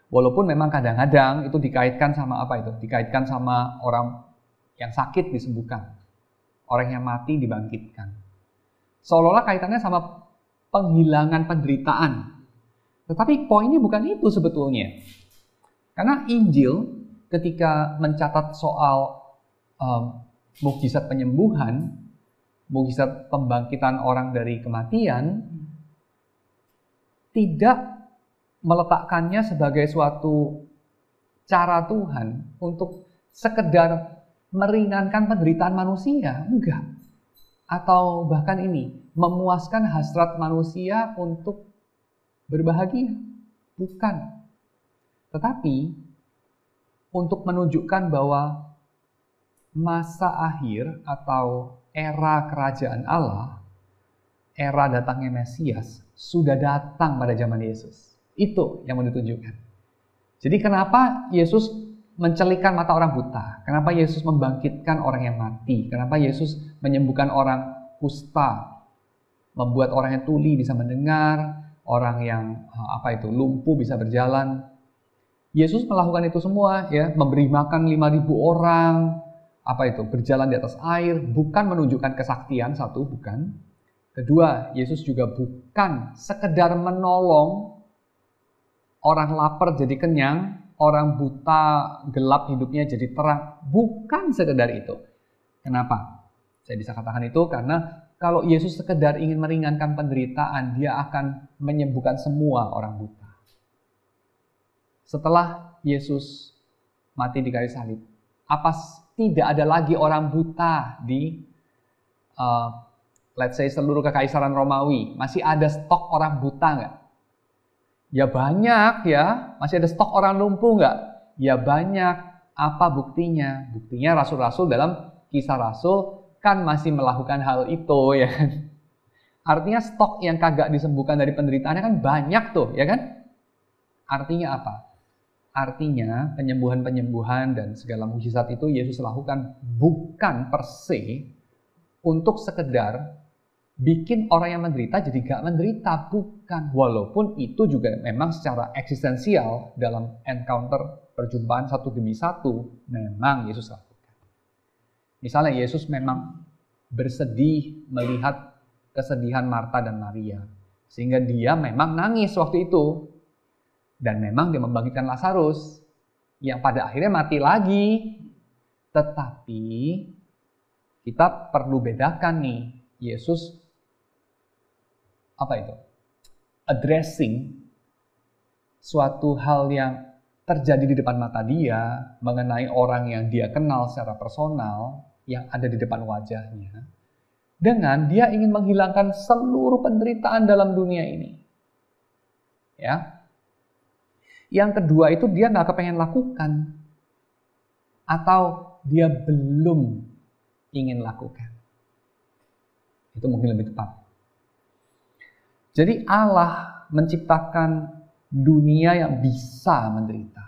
Walaupun memang kadang-kadang itu dikaitkan sama apa itu? Dikaitkan sama orang yang sakit disembuhkan. Orang yang mati dibangkitkan. Seolah-olah kaitannya sama penghilangan penderitaan. Tetapi poinnya bukan itu sebetulnya. Karena Injil ketika mencatat soal mukjizat penyembuhan, mukjizat pembangkitan orang dari kematian, tidak meletakkannya sebagai suatu cara Tuhan untuk sekedar meringankan penderitaan manusia, enggak. Atau bahkan ini, memuaskan hasrat manusia untuk berbahagia, bukan. Tetapi untuk menunjukkan bahwa masa akhir atau era kerajaan Allah, era datangnya Mesias, sudah datang pada zaman Yesus. Itu yang mau ditunjukkan. Jadi kenapa Yesus mencelikan mata orang buta? Kenapa Yesus membangkitkan orang yang mati? Kenapa Yesus menyembuhkan orang kusta? Membuat orang yang tuli bisa mendengar, orang yang lumpuh bisa berjalan. Yesus melakukan itu semua ya, memberi makan 5.000 orang, berjalan di atas air, bukan menunjukkan kesaktian, satu, bukan. Kedua, Yesus juga bukan sekedar menolong orang lapar jadi kenyang, orang buta gelap hidupnya jadi terang. Bukan sekedar itu. Kenapa? Saya bisa katakan itu karena kalau Yesus sekedar ingin meringankan penderitaan, dia akan menyembuhkan semua orang buta. Setelah Yesus mati di kayu salib, tidak ada lagi orang buta di let's say seluruh kekaisaran Romawi? Masih ada stok orang buta nggak? Ya banyak ya. Masih ada stok orang lumpuh nggak? Ya banyak. Apa buktinya? Buktinya rasul-rasul dalam Kisah Rasul kan masih melakukan hal itu ya kan. Artinya stok yang kagak disembuhkan dari penderitaannya kan banyak tuh ya kan. Artinya apa? Artinya penyembuhan-penyembuhan dan segala mukjizat itu Yesus lakukan bukan per se untuk sekedar bikin orang yang menderita jadi gak menderita, bukan. Walaupun itu juga memang secara eksistensial dalam encounter perjumpaan satu demi satu memang Yesus lakukan. Misalnya Yesus memang bersedih melihat kesedihan Marta dan Maria, sehingga dia memang nangis waktu itu, dan memang dia membangkitkan Lazarus yang pada akhirnya mati lagi. Tetapi kita perlu bedakan nih, Yesus addressing suatu hal yang terjadi di depan mata dia mengenai orang yang dia kenal secara personal, yang ada di depan wajahnya, dengan dia ingin menghilangkan seluruh penderitaan dalam dunia ini. Ya. Yang kedua itu dia nggak kepengen lakukan, atau dia belum ingin lakukan. Itu mungkin lebih tepat. Jadi Allah menciptakan dunia yang bisa menderita.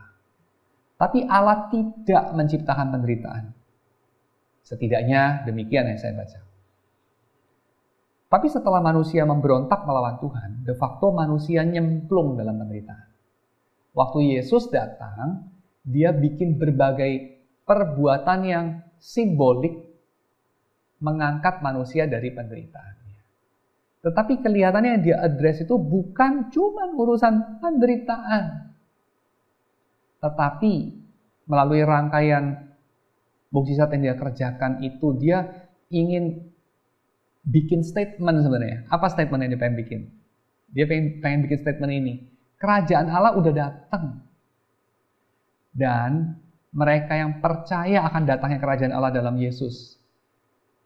Tapi Allah tidak menciptakan penderitaan. Setidaknya demikian yang saya baca. Tapi setelah manusia memberontak melawan Tuhan, de facto manusia nyemplung dalam penderitaan. Waktu Yesus datang, dia bikin berbagai perbuatan yang simbolik mengangkat manusia dari penderitaannya. Tetapi kelihatannya yang dia address itu bukan cuma urusan penderitaan, tetapi melalui rangkaian mukjizat yang dia kerjakan itu, dia ingin bikin statement sebenarnya. Apa statement yang dia pengen bikin? Dia pengen bikin statement ini. Kerajaan Allah udah datang. Dan mereka yang percaya akan datangnya kerajaan Allah dalam Yesus,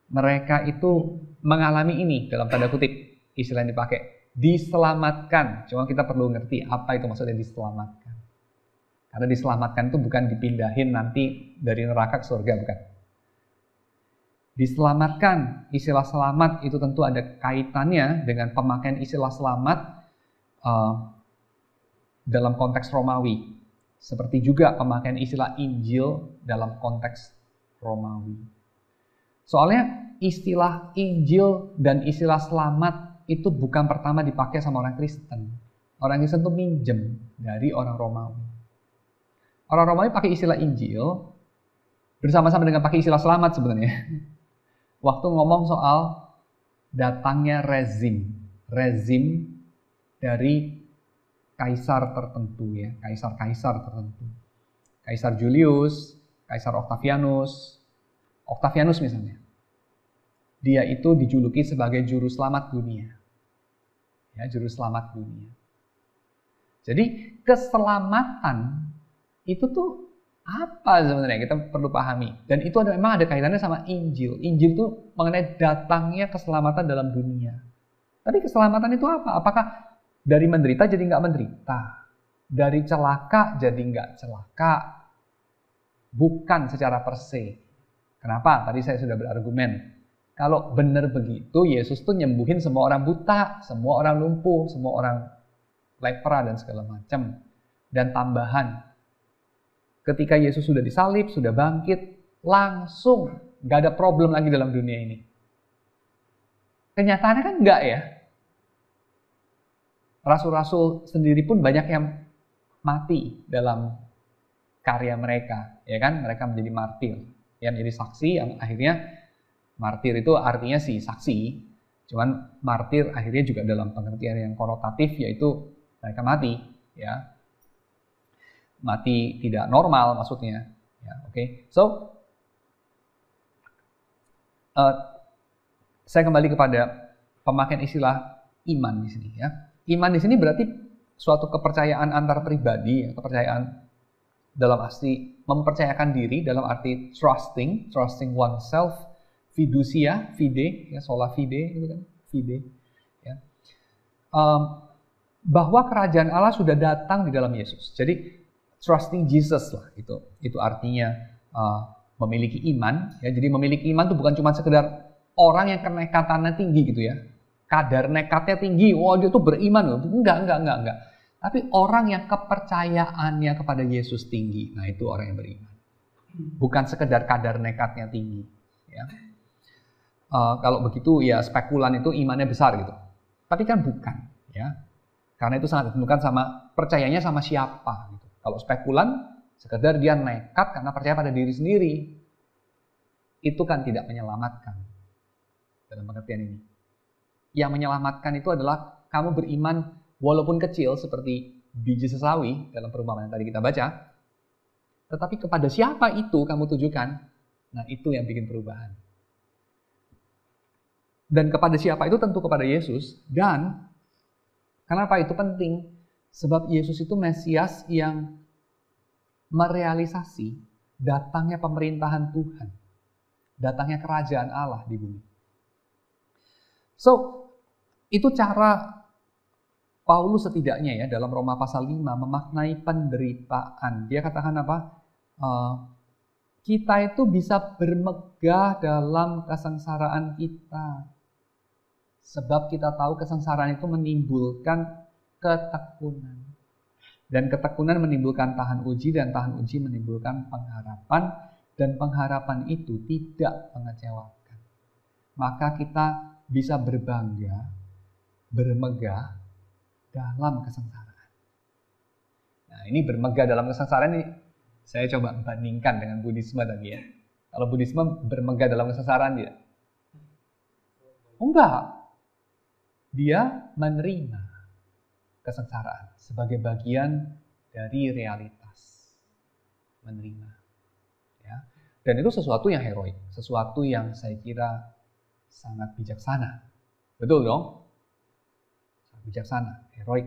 mereka itu mengalami ini, dalam tanda kutip, istilah yang dipakai, diselamatkan. Cuma kita perlu ngerti apa itu maksudnya diselamatkan. Karena diselamatkan itu bukan dipindahin nanti dari neraka ke surga, bukan. Diselamatkan, istilah selamat itu tentu ada kaitannya dengan pemakaian istilah selamat dalam konteks Romawi. Seperti juga pemakaian istilah Injil dalam konteks Romawi. Soalnya istilah Injil dan istilah selamat itu bukan pertama dipakai sama orang Kristen. Orang Kristen itu minjem dari orang Romawi. Orang Romawi pakai istilah Injil bersama-sama dengan pakai istilah selamat sebenarnya. Waktu ngomong soal datangnya rezim dari kaisar tertentu ya, kaisar-kaisar tertentu. Kaisar Julius, Kaisar Octavianus misalnya. Dia itu dijuluki sebagai juru selamat dunia. Ya, juru selamat dunia. Jadi keselamatan itu tuh apa sebenarnya, kita perlu pahami. Dan itu memang ada kaitannya sama Injil. Injil itu mengenai datangnya keselamatan dalam dunia. Tapi keselamatan itu apa? Apakah dari menderita jadi nggak menderita? Dari celaka jadi nggak celaka? Bukan secara per se. Kenapa? Tadi saya sudah berargumen. Kalau benar begitu, Yesus tuh nyembuhin semua orang buta, semua orang lumpuh, semua orang lepra dan segala macam. Dan tambahan, ketika Yesus sudah disalib, sudah bangkit, langsung nggak ada problem lagi dalam dunia ini. Kenyataannya kan enggak ya. Rasul-rasul sendiri pun banyak yang mati dalam karya mereka, ya kan? Mereka menjadi martir, yang menjadi saksi, yang akhirnya martir itu artinya sih saksi, cuman martir akhirnya juga dalam pengertian yang konotatif, yaitu mereka mati, ya, mati tidak normal maksudnya, ya, oke. So, saya kembali kepada pemakaian istilah iman di sini, ya. Iman di sini berarti suatu kepercayaan antar pribadi, ya, kepercayaan dalam arti mempercayakan diri, dalam arti trusting oneself, fiducia, fide, ya, sola fide, itu kan, fide, ya. Bahwa kerajaan Allah sudah datang di dalam Yesus. Jadi trusting Jesus lah, itu artinya memiliki iman, ya. Jadi memiliki iman itu bukan cuma sekedar orang yang kenekatannya tinggi gitu ya. Kadar nekatnya tinggi, wah dia tuh beriman loh. Enggak. Tapi orang yang kepercayaannya kepada Yesus tinggi, nah itu orang yang beriman. Bukan sekedar kadar nekatnya tinggi, ya. Kalau begitu ya spekulan itu imannya besar gitu. Tapi kan bukan, ya. Karena itu sangat ditentukan sama percayanya sama siapa gitu. Kalau spekulan sekedar dia nekat karena percaya pada diri sendiri, itu kan tidak menyelamatkan dalam pengertian ini. Yang menyelamatkan itu adalah kamu beriman walaupun kecil seperti biji sesawi dalam perumpamaan yang tadi kita baca. Tetapi kepada siapa itu kamu tujukan? Nah itu yang bikin perubahan. Dan kepada siapa itu tentu kepada Yesus. Dan kenapa itu penting? Sebab Yesus itu Mesias yang merealisasi datangnya pemerintahan Tuhan. datangnya kerajaan Allah di bumi. So, itu cara Paulus setidaknya ya dalam Roma pasal 5 memaknai penderitaan. Dia katakan apa? Kita itu bisa bermegah dalam kesengsaraan kita. Sebab kita tahu kesengsaraan itu menimbulkan ketekunan. Dan ketekunan menimbulkan tahan uji, dan tahan uji menimbulkan pengharapan. Dan pengharapan itu tidak mengecewakan. Maka kita bisa berbangga, bermegah dalam kesengsaraan. Nah, ini bermegah dalam kesengsaraan ini saya coba bandingkan dengan Buddhisme tadi ya. Kalau Buddhisme bermegah dalam kesengsaraan dia? Enggak. Dia menerima kesengsaraan sebagai bagian dari realitas. Menerima. Ya. Dan itu sesuatu yang heroik. Sesuatu yang saya kira sangat bijaksana. Betul dong? Sangat bijaksana, heroik.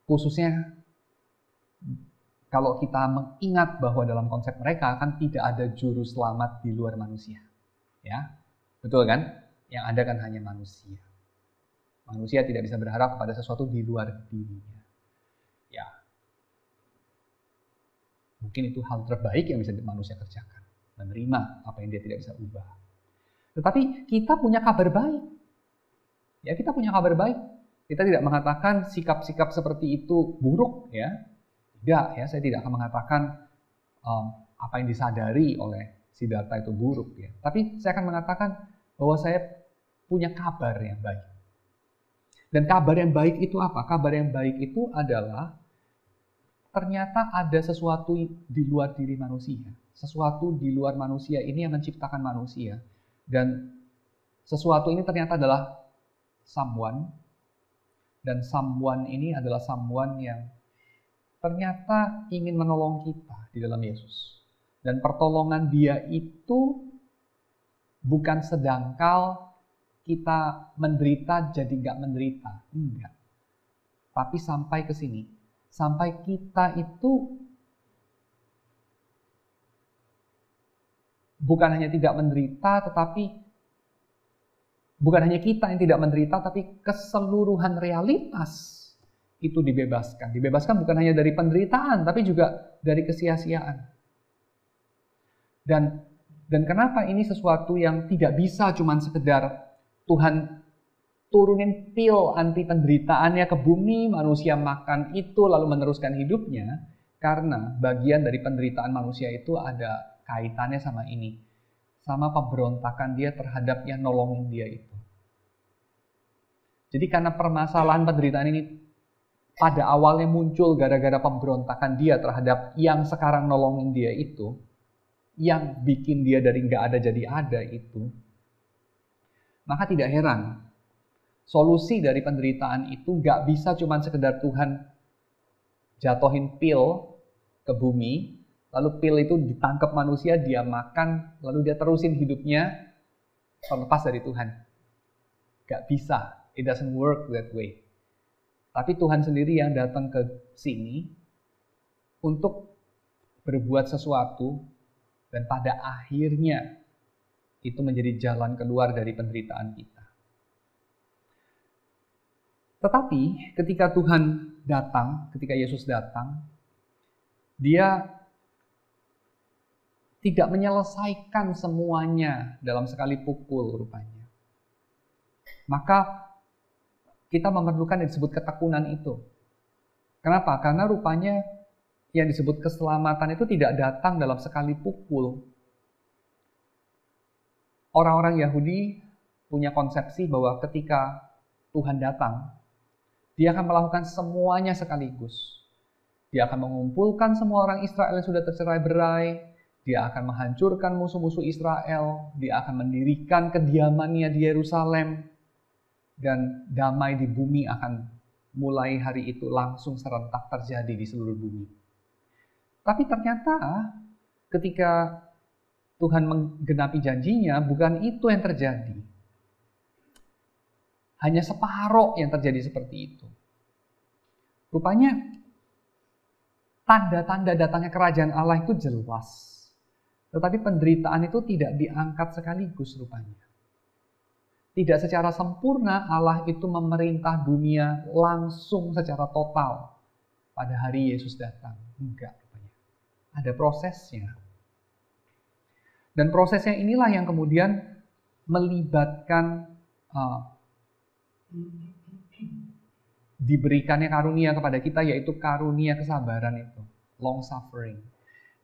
Khususnya kalau kita mengingat bahwa dalam konsep mereka kan tidak ada juru selamat di luar manusia. Ya, betul kan? Yang ada kan hanya manusia. Manusia tidak bisa berharap pada sesuatu di luar dirinya. Ya, mungkin itu hal terbaik yang bisa manusia kerjakan. Menerima apa yang dia tidak bisa ubah. Tetapi kita punya kabar baik. Ya, kita punya kabar baik. Kita tidak mengatakan sikap-sikap seperti itu buruk, ya. Tidak, ya, saya tidak akan mengatakan apa yang disadari oleh Siddhartha itu buruk, ya. Tapi saya akan mengatakan bahwa saya punya kabar yang baik. Dan kabar yang baik itu apa? Kabar yang baik itu adalah ternyata ada sesuatu di luar diri manusia. Sesuatu di luar manusia ini yang menciptakan manusia. Dan sesuatu ini ternyata adalah someone. Dan someone ini adalah someone yang ternyata ingin menolong kita di dalam Yesus. Dan pertolongan dia itu bukan sedangkal kita menderita jadi nggak menderita. Enggak. Tapi sampai ke sini. Sampai kita itu bukan hanya tidak menderita, tetapi bukan hanya kita yang tidak menderita, tapi keseluruhan realitas itu dibebaskan. Dibebaskan bukan hanya dari penderitaan, tapi juga dari kesia-siaan. Dan kenapa ini sesuatu yang tidak bisa cuma sekedar Tuhan turunin pil anti penderitaannya ke bumi, manusia makan itu lalu meneruskan hidupnya, karena bagian dari penderitaan manusia itu ada kaitannya sama ini. Sama pemberontakan dia terhadap yang nolongin dia itu. Jadi karena permasalahan penderitaan ini pada awalnya muncul gara-gara pemberontakan dia terhadap yang sekarang nolongin dia itu, yang bikin dia dari nggak ada jadi ada itu, maka tidak heran solusi dari penderitaan itu nggak bisa cuma sekedar Tuhan jatohin pil ke bumi, lalu pil itu ditangkap manusia, dia makan, lalu dia terusin hidupnya terlepas dari Tuhan. Gak bisa. It doesn't work that way. Tapi Tuhan sendiri yang datang ke sini untuk berbuat sesuatu, dan pada akhirnya itu menjadi jalan keluar dari penderitaan kita. Tetapi ketika Tuhan datang, ketika Yesus datang, dia tidak menyelesaikan semuanya dalam sekali pukul rupanya. Maka kita memerlukan yang disebut ketekunan itu. Kenapa? Karena rupanya yang disebut keselamatan itu tidak datang dalam sekali pukul. Orang-orang Yahudi punya konsepsi bahwa ketika Tuhan datang, dia akan melakukan semuanya sekaligus. Dia akan mengumpulkan semua orang Israel yang sudah tercerai-berai. Dia akan menghancurkan musuh-musuh Israel. Dia akan mendirikan kediamannya di Yerusalem. Dan damai di bumi akan mulai hari itu langsung serentak terjadi di seluruh bumi. Tapi ternyata ketika Tuhan menggenapi janjinya, bukan itu yang terjadi. Hanya separuh yang terjadi seperti itu. Rupanya tanda-tanda datangnya kerajaan Allah itu jelas. Tetapi penderitaan itu tidak diangkat sekaligus rupanya. Tidak secara sempurna Allah itu memerintah dunia langsung secara total pada hari Yesus datang. Enggak rupanya. Ada prosesnya. Dan prosesnya inilah yang kemudian melibatkan diberikannya karunia kepada kita, yaitu karunia kesabaran itu, long suffering.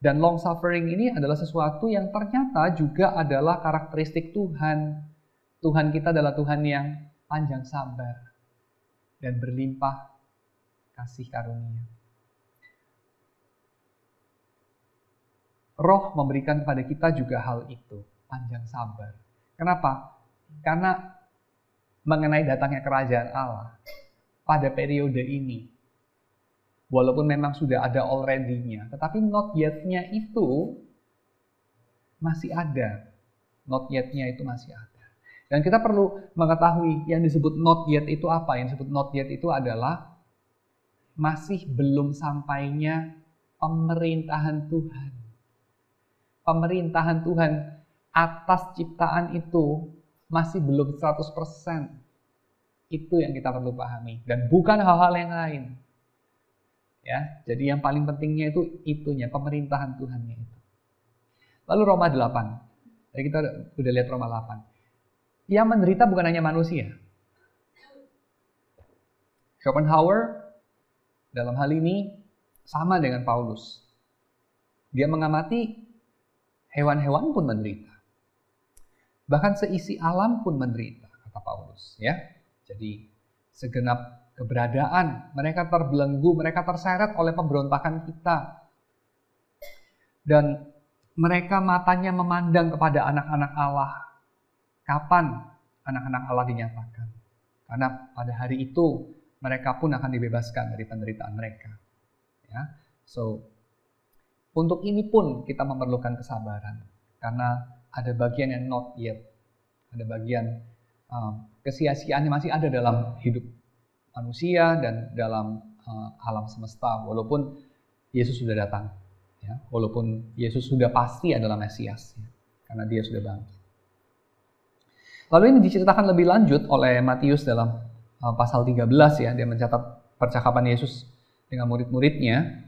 Dan long suffering ini adalah sesuatu yang ternyata juga adalah karakteristik Tuhan. Tuhan kita adalah Tuhan yang panjang sabar dan berlimpah kasih karunia. Roh memberikan kepada kita juga hal itu, panjang sabar. Kenapa? Karena mengenai datangnya kerajaan Allah pada periode ini, walaupun memang sudah ada already-nya, tetapi not yet-nya itu masih ada. Not yet-nya itu masih ada. Dan kita perlu mengetahui yang disebut not yet itu apa. Yang disebut not yet itu adalah masih belum sampainya pemerintahan Tuhan. Pemerintahan Tuhan atas ciptaan itu masih belum 100%. Itu yang kita perlu pahami. Dan bukan hal-hal yang lain. Ya, jadi yang paling pentingnya itu itunya, pemerintahan Tuhannya itu. Lalu Roma 8. Jadi kita udah lihat Roma 8. Yang menderita bukan hanya manusia. Schopenhauer dalam hal ini sama dengan Paulus. Dia mengamati hewan-hewan pun menderita. Bahkan seisi alam pun menderita, kata Paulus. Ya, jadi segenap keberadaan, mereka terbelenggu, mereka terseret oleh pemberontakan kita. Dan mereka matanya memandang kepada anak-anak Allah. Kapan anak-anak Allah dinyatakan? Karena pada hari itu mereka pun akan dibebaskan dari penderitaan mereka. Ya, so untuk ini pun kita memerlukan kesabaran, karena ada bagian yang not yet, ada bagian kesia-siaan yang masih ada dalam hidup manusia dan dalam alam semesta, walaupun Yesus sudah datang, ya, walaupun Yesus sudah pasti adalah Mesias, ya, karena dia sudah bangkit. Lalu ini diceritakan lebih lanjut oleh Matius dalam pasal 13, ya, dia mencatat percakapan Yesus dengan murid-muridnya.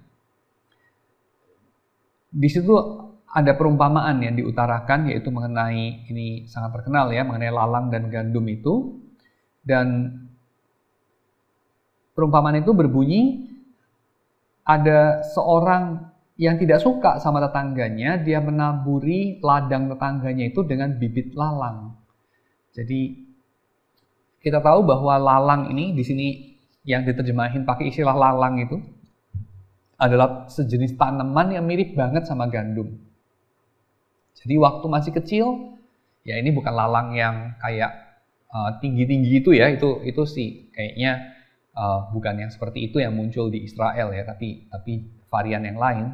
Di situ ada perumpamaan yang diutarakan, yaitu mengenai, ini sangat terkenal ya, mengenai lalang dan gandum itu. Dan perumpamaan itu berbunyi, ada seorang yang tidak suka sama tetangganya, dia menaburi ladang tetangganya itu dengan bibit lalang. Jadi kita tahu bahwa lalang ini di sini yang diterjemahin pakai istilah lalang itu adalah sejenis tanaman yang mirip banget sama gandum. Jadi waktu masih kecil, ya ini bukan lalang yang kayak tinggi-tinggi itu ya, itu sih kayaknya bukan yang seperti itu yang muncul di Israel ya, tapi varian yang lain.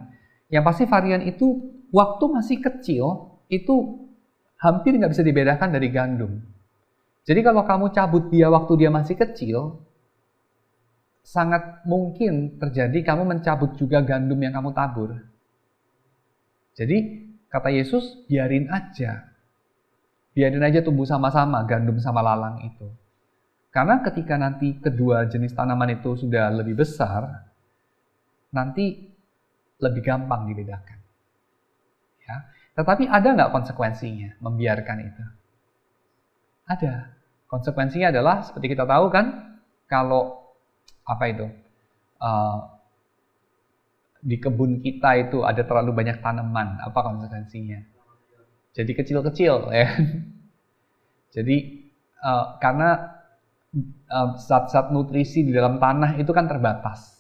Yang pasti varian itu waktu masih kecil itu hampir nggak bisa dibedakan dari gandum. Jadi kalau kamu cabut dia waktu dia masih kecil, sangat mungkin terjadi kamu mencabut juga gandum yang kamu tabur. Jadi kata Yesus, biarin aja tumbuh sama-sama gandum sama lalang itu. Karena ketika nanti kedua jenis tanaman itu sudah lebih besar, nanti lebih gampang dibedakan. Ya. Tetapi ada nggak konsekuensinya membiarkan itu? Ada. Konsekuensinya adalah seperti kita tahu kan, kalau di kebun kita itu ada terlalu banyak tanaman, apa konsekuensinya? Jadi kecil-kecil ya. Jadi karena zat-zat nutrisi di dalam tanah itu kan terbatas.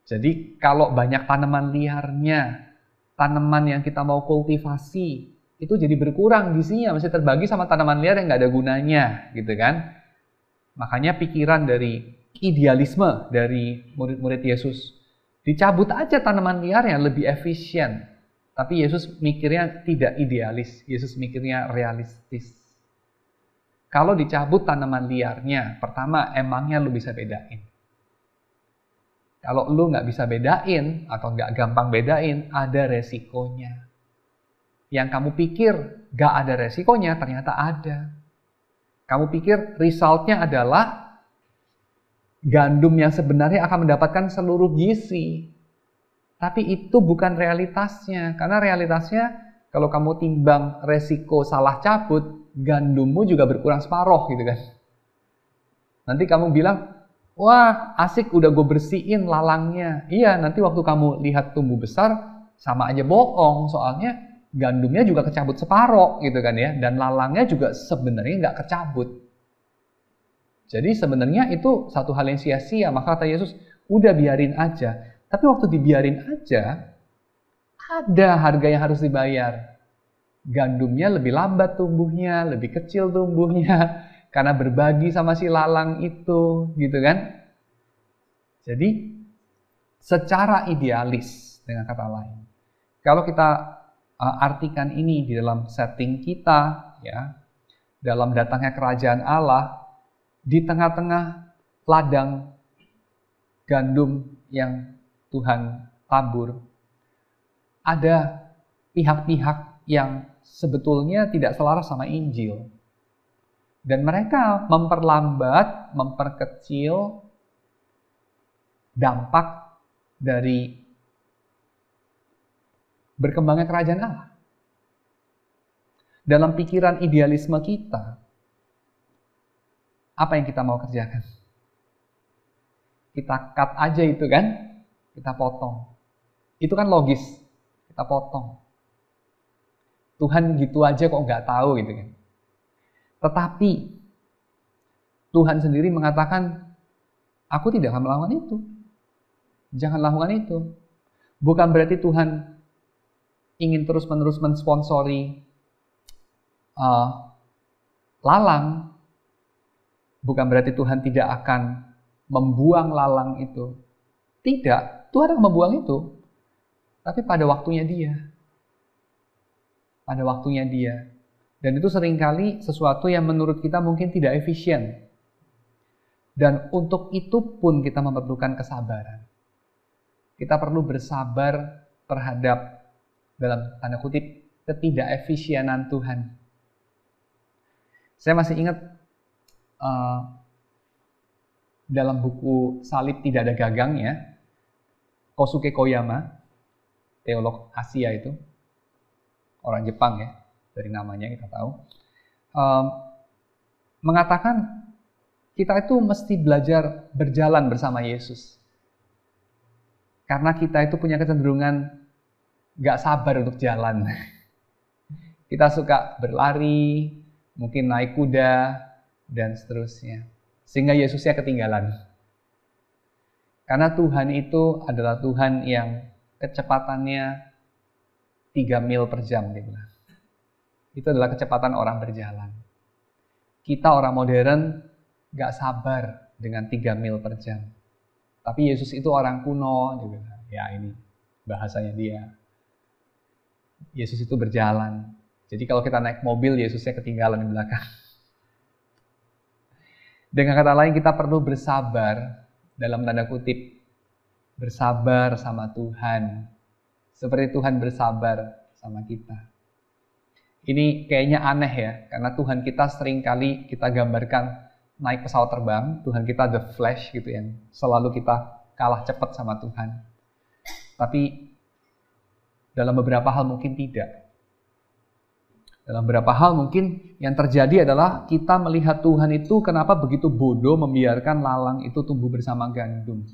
Jadi kalau banyak tanaman liarnya, tanaman yang kita mau kultivasi itu jadi berkurang gizinya, masih terbagi sama tanaman liar yang nggak ada gunanya, gitu kan? Makanya pikiran dari idealisme dari murid-murid Yesus, dicabut aja tanaman liar yang lebih efisien. Tapi Yesus mikirnya tidak idealis, Yesus mikirnya realistis. Kalau dicabut tanaman liarnya, pertama emangnya lu bisa bedain? Kalau lu nggak bisa bedain atau nggak gampang bedain, ada resikonya. Yang kamu pikir gak ada resikonya, ternyata ada. Kamu pikir resultnya adalah gandum yang sebenarnya akan mendapatkan seluruh gizi. Tapi itu bukan realitasnya. Karena realitasnya kalau kamu timbang resiko salah cabut, gandummu juga berkurang separuh gitu kan. Nanti kamu bilang, wah asik udah gue bersihin lalangnya. Iya, nanti waktu kamu lihat tumbuh besar, sama aja bohong. Soalnya gandumnya juga kecabut separuh gitu kan ya. Dan lalangnya juga sebenarnya nggak kecabut. Jadi sebenarnya itu satu hal yang sia-sia. Maka kata Yesus, udah biarin aja. Tapi waktu dibiarin aja, ada harga yang harus dibayar. Gandumnya lebih lambat tumbuhnya, lebih kecil tumbuhnya. Karena berbagi sama si lalang itu, gitu kan. Jadi secara idealis, dengan kata lain, kalau kita artikan ini di dalam setting kita, ya, dalam datangnya kerajaan Allah, di tengah-tengah ladang gandum yang Tuhan tabur, ada pihak-pihak yang sebetulnya tidak selaras sama Injil. Dan mereka memperlambat, memperkecil dampak dari berkembangnya kerajaan Allah. Dalam pikiran idealisme kita, apa yang kita mau kerjakan? Kita cut aja itu kan, kita potong. Itu kan logis, kita potong. Tuhan gitu aja kok nggak tahu gitu kan. Tetapi Tuhan sendiri mengatakan, aku tidak akan melakukan itu. Jangan lakukan itu. Bukan berarti Tuhan ingin terus-menerus mensponsori lalang. Bukan berarti Tuhan tidak akan membuang lalang itu. Tidak, Tuhan akan membuang itu. Tapi pada waktunya dia. Pada waktunya dia. Dan itu seringkali sesuatu yang menurut kita mungkin tidak efisien. Dan untuk itu pun kita memerlukan kesabaran. Kita perlu bersabar terhadap, dalam tanda kutip, ketidakefisienan Tuhan. Saya masih ingat dalam buku Salib Tidak Ada Gagangnya, Kosuke Koyama, teolog Asia itu, orang Jepang ya, dari namanya kita tahu, mengatakan kita itu mesti belajar berjalan bersama Yesus. Karena kita itu punya kecenderungan gak sabar untuk jalan. Kita suka berlari, mungkin naik kuda, dan seterusnya. Sehingga Yesusnya ketinggalan. Karena Tuhan itu adalah Tuhan yang kecepatannya 3 mil per jam. Dia bilang. Itu adalah kecepatan orang berjalan. Kita orang modern gak sabar dengan 3 mil per jam. Tapi Yesus itu orang kuno, dia bilang. Ya ini bahasanya dia. Yesus itu berjalan. Jadi kalau kita naik mobil, Yesusnya ketinggalan di belakang. Dengan kata lain, kita perlu bersabar, dalam tanda kutip, bersabar sama Tuhan. Seperti Tuhan bersabar sama kita. Ini kayaknya aneh ya, karena Tuhan kita seringkali kita gambarkan naik pesawat terbang, Tuhan kita the Flash gitu ya, selalu kita kalah cepat sama Tuhan. Tapi dalam beberapa hal mungkin tidak. Dalam beberapa hal mungkin yang terjadi adalah kita melihat Tuhan itu kenapa begitu bodoh membiarkan lalang itu tumbuh bersama gandum.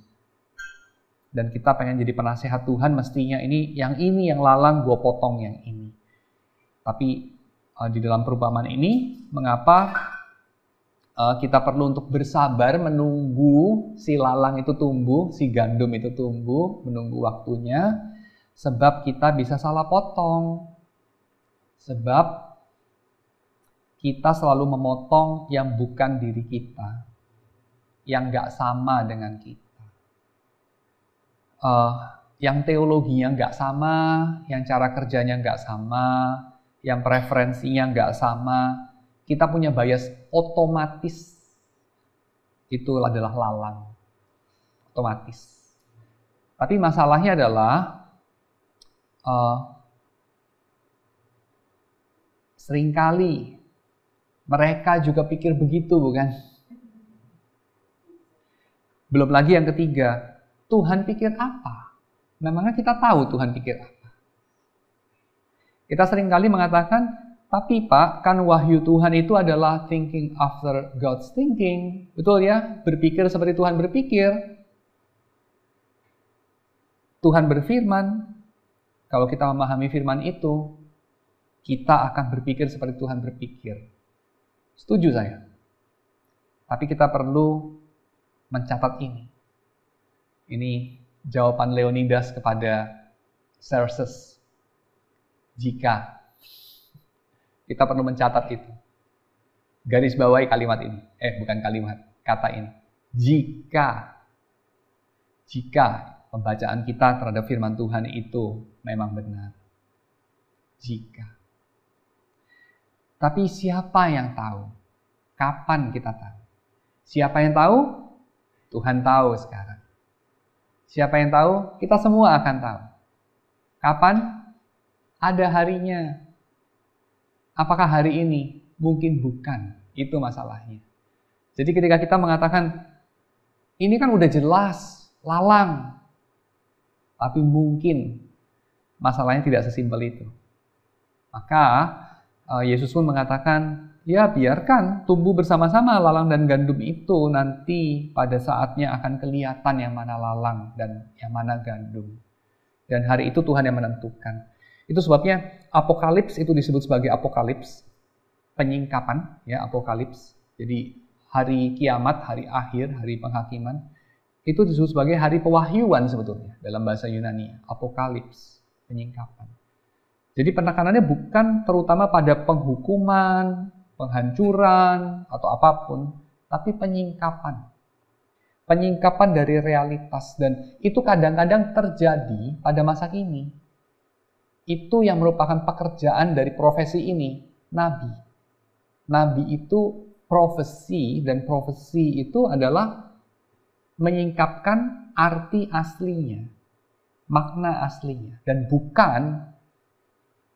Dan kita pengen jadi penasehat Tuhan, mestinya ini yang lalang gue potong yang ini. Tapi di dalam perumpamaan ini, mengapa kita perlu untuk bersabar menunggu si lalang itu tumbuh, si gandum itu tumbuh, menunggu waktunya, sebab kita bisa salah potong. Sebab kita selalu memotong yang bukan diri kita, yang gak sama dengan kita. Yang teologinya gak sama, yang cara kerjanya gak sama, yang preferensinya gak sama. Kita punya bias otomatis, itu adalah lalang. Otomatis. Tapi masalahnya adalah Seringkali mereka juga pikir begitu, bukan? Belum lagi yang ketiga, Tuhan pikir apa? Memangnya kita tahu Tuhan pikir apa? Kita seringkali mengatakan, tapi Pak, kan wahyu Tuhan itu adalah thinking after God's thinking. Betul ya? Berpikir seperti Tuhan berpikir. Tuhan berfirman, kalau kita memahami firman itu, kita akan berpikir seperti Tuhan berpikir. Setuju saya. Tapi kita perlu mencatat ini. Ini jawaban Leonidas kepada Xerxes. Jika kita perlu mencatat itu. Garis bawahi kalimat ini. Bukan kalimat, kata ini. Jika pembacaan kita terhadap firman Tuhan itu memang benar. Jika. Tapi siapa yang tahu? Kapan kita tahu? Siapa yang tahu? Tuhan tahu sekarang. Siapa yang tahu? Kita semua akan tahu. Kapan? Ada harinya. Apakah hari ini? Mungkin bukan. Itu masalahnya. Jadi ketika kita mengatakan, ini kan udah jelas, lalang. Tapi mungkin masalahnya tidak sesimpel itu. Maka Yesus pun mengatakan, ya biarkan tumbuh bersama-sama lalang dan gandum itu, nanti pada saatnya akan kelihatan yang mana lalang dan yang mana gandum. Dan hari itu Tuhan yang menentukan. Itu sebabnya apokalips itu disebut sebagai apokalips, penyingkapan, ya apokalips. Jadi hari kiamat, hari akhir, hari penghakiman, itu disebut sebagai hari pewahyuan sebetulnya dalam bahasa Yunani, apokalips, penyingkapan. Jadi penekanannya bukan terutama pada penghukuman, penghancuran, atau apapun, tapi penyingkapan. Penyingkapan dari realitas, dan itu kadang-kadang terjadi pada masa kini. Itu yang merupakan pekerjaan dari profesi ini, nabi. Nabi itu profesi, dan profesi itu adalah menyingkapkan arti aslinya, makna aslinya, dan bukan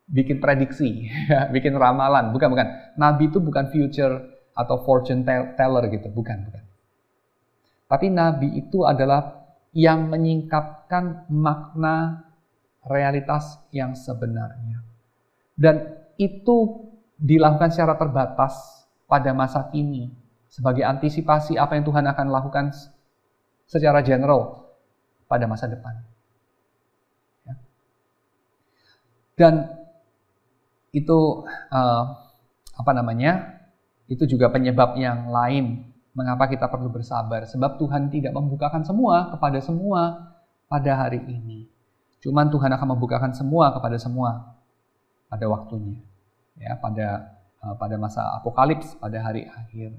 bikin prediksi, bikin ramalan, bukan. Nabi itu bukan future atau fortune teller gitu, bukan. Tapi nabi itu adalah yang menyingkapkan makna realitas yang sebenarnya. Dan itu dilakukan secara terbatas pada masa kini sebagai antisipasi apa yang Tuhan akan lakukan secara general pada masa depan. Ya. Dan itu itu juga penyebab yang lain mengapa kita perlu bersabar, sebab Tuhan tidak membukakan semua kepada semua pada hari ini. Cuman Tuhan akan membukakan semua kepada semua pada waktunya, ya, pada masa apokalips, pada hari akhir.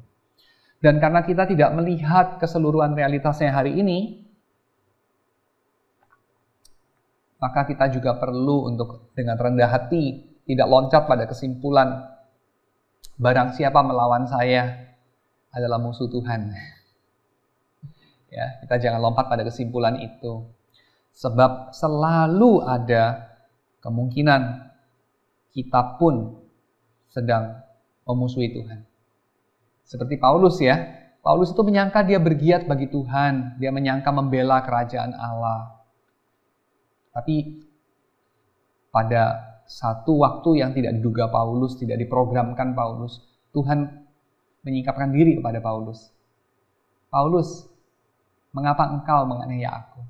Dan karena kita tidak melihat keseluruhan realitasnya hari ini, maka kita juga perlu untuk dengan rendah hati tidak loncat pada kesimpulan barang siapa melawan saya adalah musuh Tuhan. Ya, kita jangan lompat pada kesimpulan itu. Sebab selalu ada kemungkinan kita pun sedang memusuhi Tuhan. Seperti Paulus ya. Paulus itu menyangka dia bergiat bagi Tuhan. Dia menyangka membela kerajaan Allah. Tapi pada satu waktu yang tidak diduga Paulus, tidak diprogramkan Paulus, Tuhan menyingkapkan diri kepada Paulus. Paulus, mengapa engkau menganiaya aku?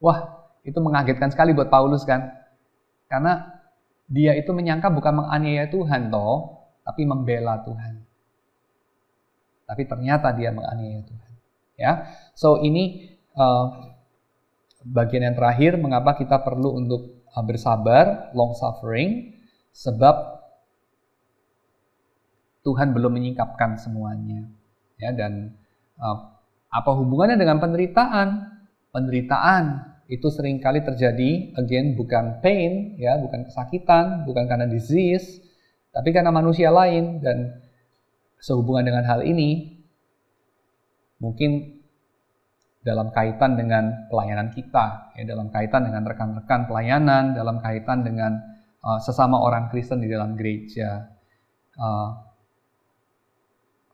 Wah, itu mengagetkan sekali buat Paulus kan. Karena dia itu menyangka bukan menganiaya Tuhan tapi membela Tuhan. Tapi ternyata dia menganiaya Tuhan. Ya, so ini bagian yang terakhir mengapa kita perlu untuk bersabar, long suffering, sebab Tuhan belum menyingkapkan semuanya. Ya, dan apa hubungannya dengan penderitaan? Penderitaan itu seringkali terjadi, again, bukan pain, ya, bukan kesakitan, bukan karena disease, tapi karena manusia lain. Dan sehubungan dengan hal ini, mungkin dalam kaitan dengan pelayanan kita, ya, dalam kaitan dengan rekan-rekan pelayanan, dalam kaitan dengan sesama orang Kristen di dalam gereja.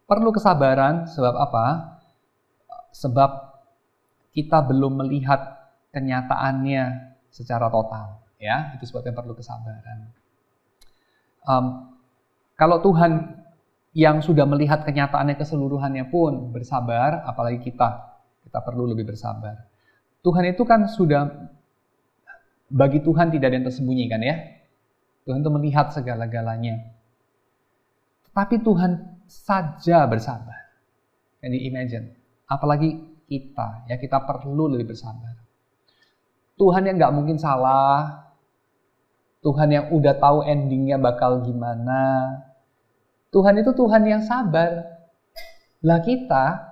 Perlu kesabaran, sebab apa? Sebab kita belum melihat kenyataannya secara total, ya. Itu sebabnya perlu kesabaran. Kalau Tuhan yang sudah melihat kenyataannya keseluruhannya pun bersabar, apalagi kita perlu lebih bersabar. Tuhan itu kan sudah, bagi Tuhan tidak ada yang tersembunyi kan ya. Tuhan itu melihat segala-galanya. Tapi Tuhan saja bersabar. Can you imagine? Apalagi kita, ya kita perlu lebih bersabar. Tuhan yang nggak mungkin salah, Tuhan yang udah tahu endingnya bakal gimana. Tuhan itu Tuhan yang sabar. Lah kita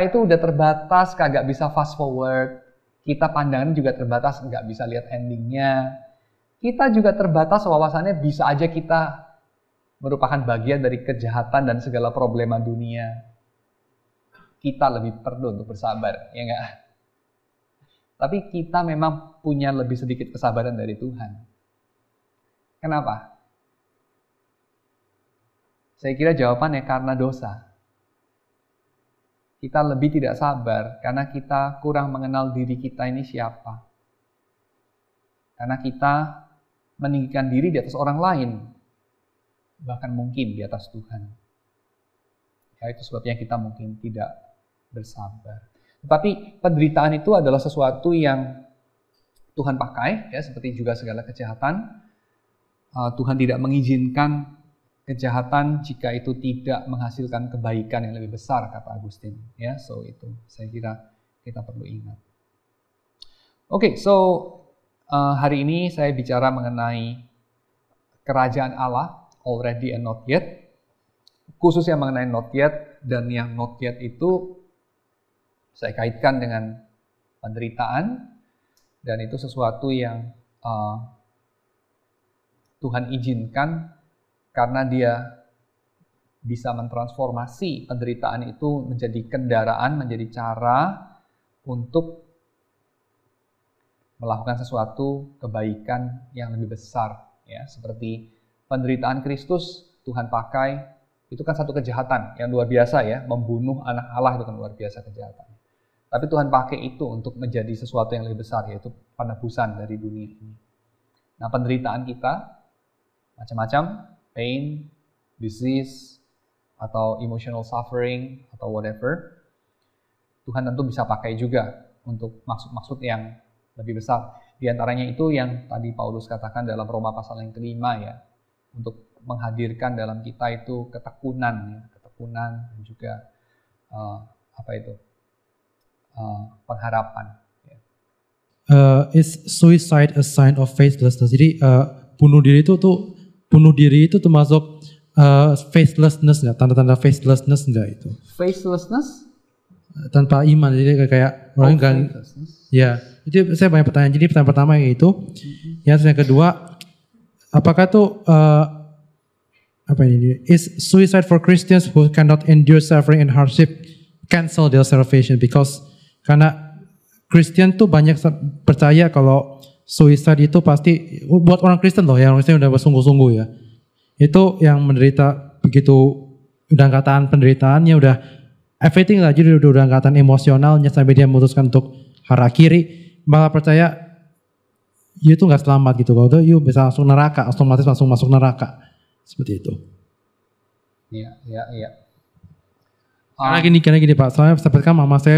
itu udah terbatas, kagak bisa fast forward. Kita pandangan juga terbatas, nggak bisa lihat endingnya. Kita juga terbatas wawasannya, bisa aja kita merupakan bagian dari kejahatan dan segala problema dunia. Kita lebih perlu untuk bersabar, ya enggak? Tapi kita memang punya lebih sedikit kesabaran dari Tuhan. Kenapa? Saya kira jawabannya karena dosa. Kita lebih tidak sabar karena kita kurang mengenal diri kita ini siapa. Karena kita meninggikan diri di atas orang lain. Bahkan mungkin di atas Tuhan. Ya, itu sebabnya kita mungkin tidak bersabar. Tetapi penderitaan itu adalah sesuatu yang Tuhan pakai, ya, seperti juga segala kejahatan. Tuhan tidak mengizinkan kejahatan jika itu tidak menghasilkan kebaikan yang lebih besar, kata Agustin. Ya, so itu saya kira kita perlu ingat. Oke, so hari ini saya bicara mengenai kerajaan Allah, already and not yet. Khusus yang mengenai not yet, dan yang not yet itu saya kaitkan dengan penderitaan, dan itu sesuatu yang Tuhan izinkan karena Dia bisa mentransformasi penderitaan itu menjadi kendaraan, menjadi cara untuk melakukan sesuatu kebaikan yang lebih besar, ya, seperti penderitaan Kristus Tuhan pakai, itu kan satu kejahatan yang luar biasa, ya, membunuh anak Allah itu kan luar biasa kejahatan. Tapi Tuhan pakai itu untuk menjadi sesuatu yang lebih besar, yaitu penebusan dari dunia ini. Nah, penderitaan kita macam-macam, pain, disease, atau emotional suffering, atau whatever, Tuhan tentu bisa pakai juga untuk maksud-maksud yang lebih besar. Di antaranya itu yang tadi Paulus katakan dalam Roma pasal yang kelima, ya, untuk menghadirkan dalam kita itu ketekunan, ya, ketekunan dan juga pengharapan. Ya. Is suicide a sign of faithlessness? Jadi bunuh diri itu termasuk faithlessness nggak? Tanda-tanda faithlessness nggak itu? Faithlessness? Tanpa iman, jadi kayak orang kan? Ya, itu saya banyak pertanyaan. Jadi pertanyaan pertama yaitu, yang kedua, apakah tuh is suicide for Christians who cannot endure suffering and hardship cancel their salvation? Because karena Kristen tuh banyak percaya kalau suicide itu pasti buat orang Kristen loh, yang Kristen udah bersungguh-sungguh, ya. Itu yang menderita begitu udah angkatan penderitaannya udah everything lah, jadi udah angkatan emosionalnya sampai dia memutuskan untuk harakiri, malah percaya you itu nggak selamat gitu, kalau itu you bisa langsung neraka, otomatis langsung masuk neraka, seperti itu. Iya. Karena gini Pak, soalnya seperti kan mama saya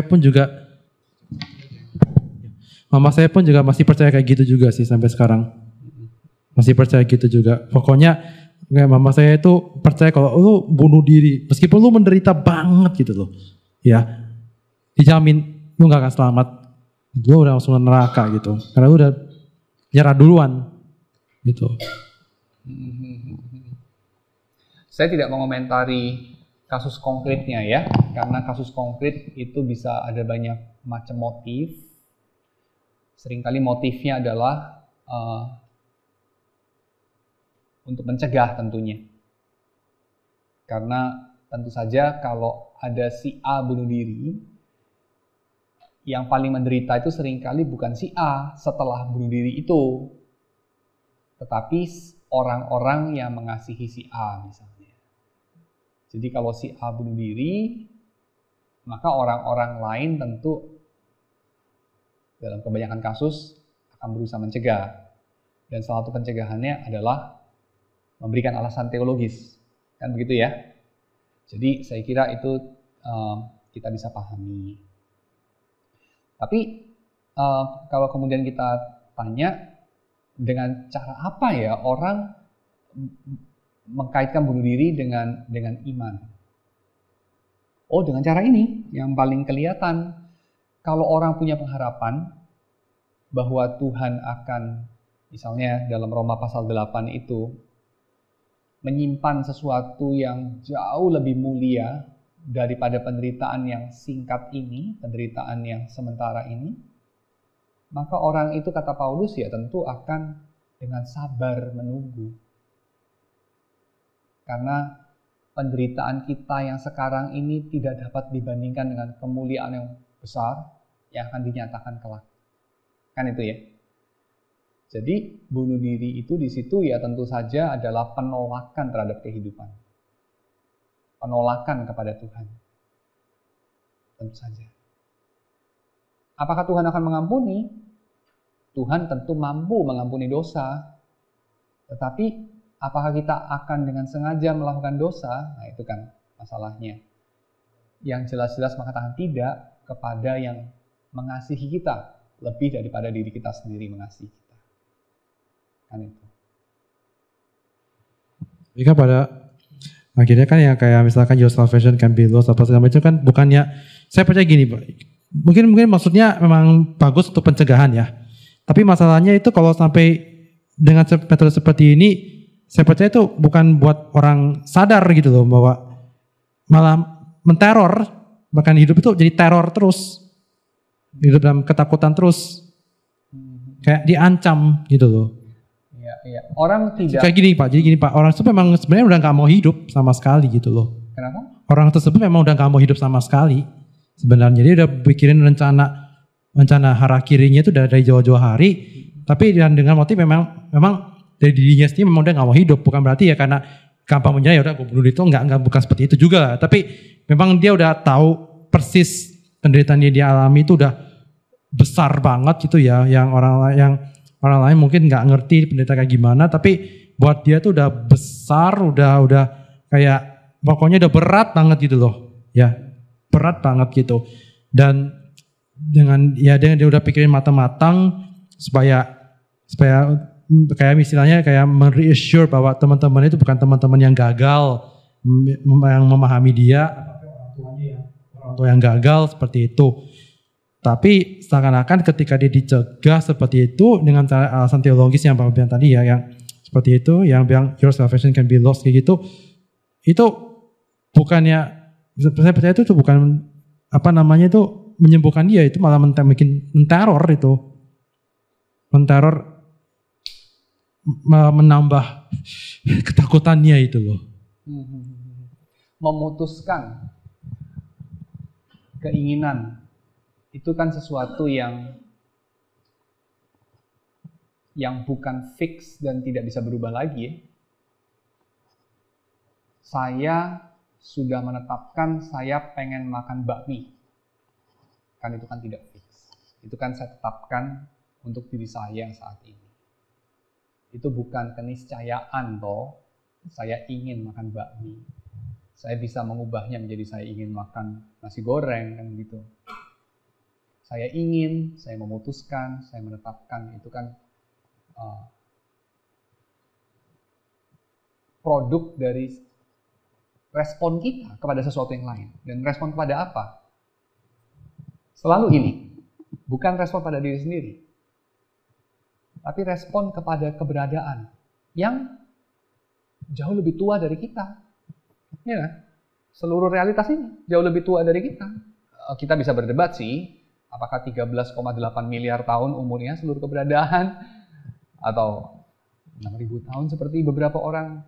pun juga masih percaya kayak gitu juga sih sampai sekarang. Masih percaya gitu juga. Pokoknya mama saya itu percaya kalau lu bunuh diri, meskipun lu menderita banget gitu loh, ya, dijamin lu gak akan selamat. Lu udah langsung neraka gitu, karena lu udah nyerah duluan gitu. Saya tidak mengomentari kasus konkretnya, ya, karena kasus konkret itu bisa ada banyak macam motif. Seringkali motifnya adalah untuk mencegah tentunya. Karena tentu saja kalau ada si A bunuh diri, yang paling menderita itu seringkali bukan si A setelah bunuh diri itu. tetapi orang-orang yang mengasihi si A misalnya. Jadi kalau si A bunuh diri, maka orang-orang lain tentu dalam kebanyakan kasus akan berusaha mencegah. Dan salah satu pencegahannya adalah memberikan alasan teologis. Kan begitu ya? Jadi saya kira itu kita bisa pahami. Tapi kalau kemudian kita tanya dengan cara apa ya orang mengkaitkan bunuh diri dengan iman? Oh, dengan cara ini yang paling kelihatan. Kalau orang punya pengharapan bahwa Tuhan akan, misalnya dalam Roma pasal 8 itu, menyimpan sesuatu yang jauh lebih mulia daripada penderitaan yang singkat ini, penderitaan yang sementara ini, maka orang itu, kata Paulus, ya tentu akan dengan sabar menunggu. Karena penderitaan kita yang sekarang ini tidak dapat dibandingkan dengan kemuliaan yang besar yang akan dinyatakan kelak. Kan itu ya. Jadi bunuh diri itu di situ ya tentu saja adalah penolakan terhadap kehidupan. Penolakan kepada Tuhan. Tentu saja. Apakah Tuhan akan mengampuni? Tuhan tentu mampu mengampuni dosa. Tetapi apakah kita akan dengan sengaja melakukan dosa? Nah itu kan masalahnya. Yang jelas-jelas mengatakan tidak kepada yang mengasihi kita lebih daripada diri kita sendiri mengasihi kita. Kan itu. Jika pada akhirnya kan ya kayak misalkan your salvation can be lost apa segala macam kan bukannya, saya percaya gini Pak. Mungkin maksudnya memang bagus untuk pencegahan ya. Tapi masalahnya itu kalau sampai dengan metode seperti ini, saya percaya itu bukan buat orang sadar gitu loh bahwa malah menteror, bahkan hidup itu jadi teror terus. Hidup dalam ketakutan terus. Kayak diancam gitu loh. Iya. Orang tidak kayak gini Pak, jadi gini Pak, orang tersebut memang sebenarnya udah gak mau hidup sama sekali gitu loh. Kenapa? Orang tersebut memang udah gak mau hidup sama sekali sebenarnya. Dia udah bikirin rencana harakirinya itu dari jauh-jauh hari, tapi dengan motif memang dari dirinya sendiri memang udah gak mau hidup. Bukan berarti ya karena gampang menyerah ya udah gue bunuh itu, enggak bukan seperti itu juga lah. Tapi memang dia udah tahu persis penderitaan yang dia alami itu udah besar banget gitu ya, yang orang lain mungkin nggak ngerti penderitaan kayak gimana, tapi buat dia tuh udah besar, udah kayak pokoknya udah berat banget gitu loh, ya berat banget gitu. Dan dengan dia udah pikirin matang-matang supaya kayak misalnya kayak mereassure bahwa teman-teman itu bukan teman-teman yang gagal, yang memahami dia, orang tua yang gagal seperti itu. Tapi seakan-akan ketika dia dicegah seperti itu dengan alasan teologis yang Bapak bilang tadi ya, yang seperti itu, yang bilang your salvation can be lost kayak gitu, itu bukannya, saya percaya itu bukan itu menyembuhkan dia, itu malah bikin menteror itu, menambah ketakutannya itu loh. Memutuskan keinginan itu kan sesuatu yang bukan fix dan tidak bisa berubah lagi ya. Saya sudah menetapkan saya pengen makan bakmi. Kan itu kan tidak fix. Itu kan saya tetapkan untuk diri saya saat ini. Itu bukan keniscayaan toh. Saya ingin makan bakmi. Saya bisa mengubahnya menjadi saya ingin makan nasi goreng kan gitu. Saya ingin, saya memutuskan, saya menetapkan, itu kan produk dari respon kita kepada sesuatu yang lain. Dan respon kepada apa? Selalu ini, bukan respon pada diri sendiri, tapi respon kepada keberadaan yang jauh lebih tua dari kita. Ya, seluruh realitas ini jauh lebih tua dari kita. Kita bisa berdebat sih, apakah 13,8 miliar tahun umurnya seluruh keberadaan atau 6.000 tahun seperti beberapa orang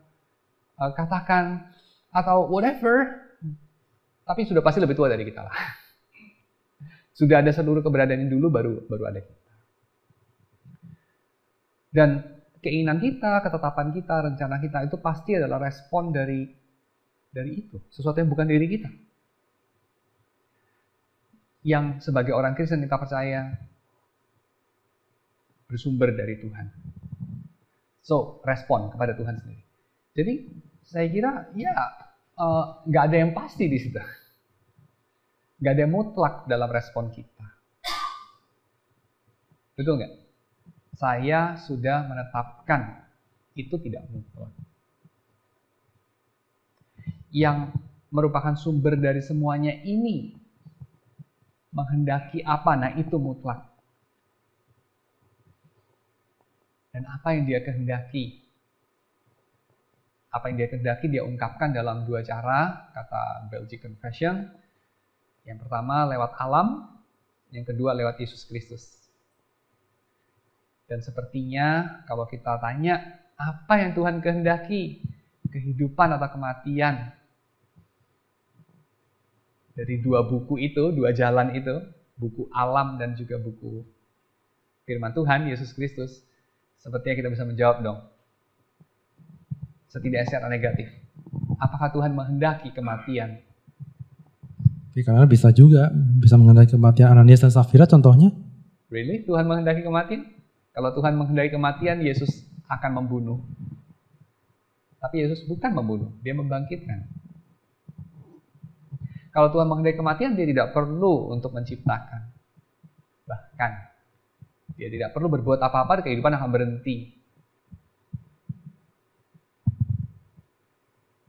katakan atau whatever, tapi sudah pasti lebih tua dari kita lah. Sudah ada seluruh keberadaan dulu baru ada kita. Dan keinginan kita, ketetapan kita, rencana kita itu pasti adalah respon dari itu. Sesuatu yang bukan diri kita. Yang sebagai orang Kristen kita percaya bersumber dari Tuhan. So, respon kepada Tuhan sendiri. Jadi, saya kira ya nggak ada yang pasti di situ. Nggak ada yang mutlak dalam respon kita. Betul nggak? Saya sudah menetapkan itu tidak mutlak. Yang merupakan sumber dari semuanya ini menghendaki apa? Nah, itu mutlak. Dan apa yang dia kehendaki? Apa yang dia kehendaki dia ungkapkan dalam dua cara, kata Belgic Confession. Yang pertama lewat alam, yang kedua lewat Yesus Kristus. Dan sepertinya kalau kita tanya, apa yang Tuhan kehendaki? Kehidupan atau kematian? Dari dua buku itu, dua jalan itu, buku alam dan juga buku firman Tuhan, Yesus Kristus, sepertinya kita bisa menjawab dong. Setidaknya secara negatif. Apakah Tuhan menghendaki kematian? Karena bisa juga, bisa menghendaki kematian Ananias dan Safira contohnya. Really? Tuhan menghendaki kematian? Kalau Tuhan menghendaki kematian, Yesus akan membunuh. Tapi Yesus bukan membunuh, dia membangkitkan. Kalau Tuhan menghendaki kematian, dia tidak perlu untuk menciptakan. Bahkan, dia tidak perlu berbuat apa-apa, kehidupan akan berhenti.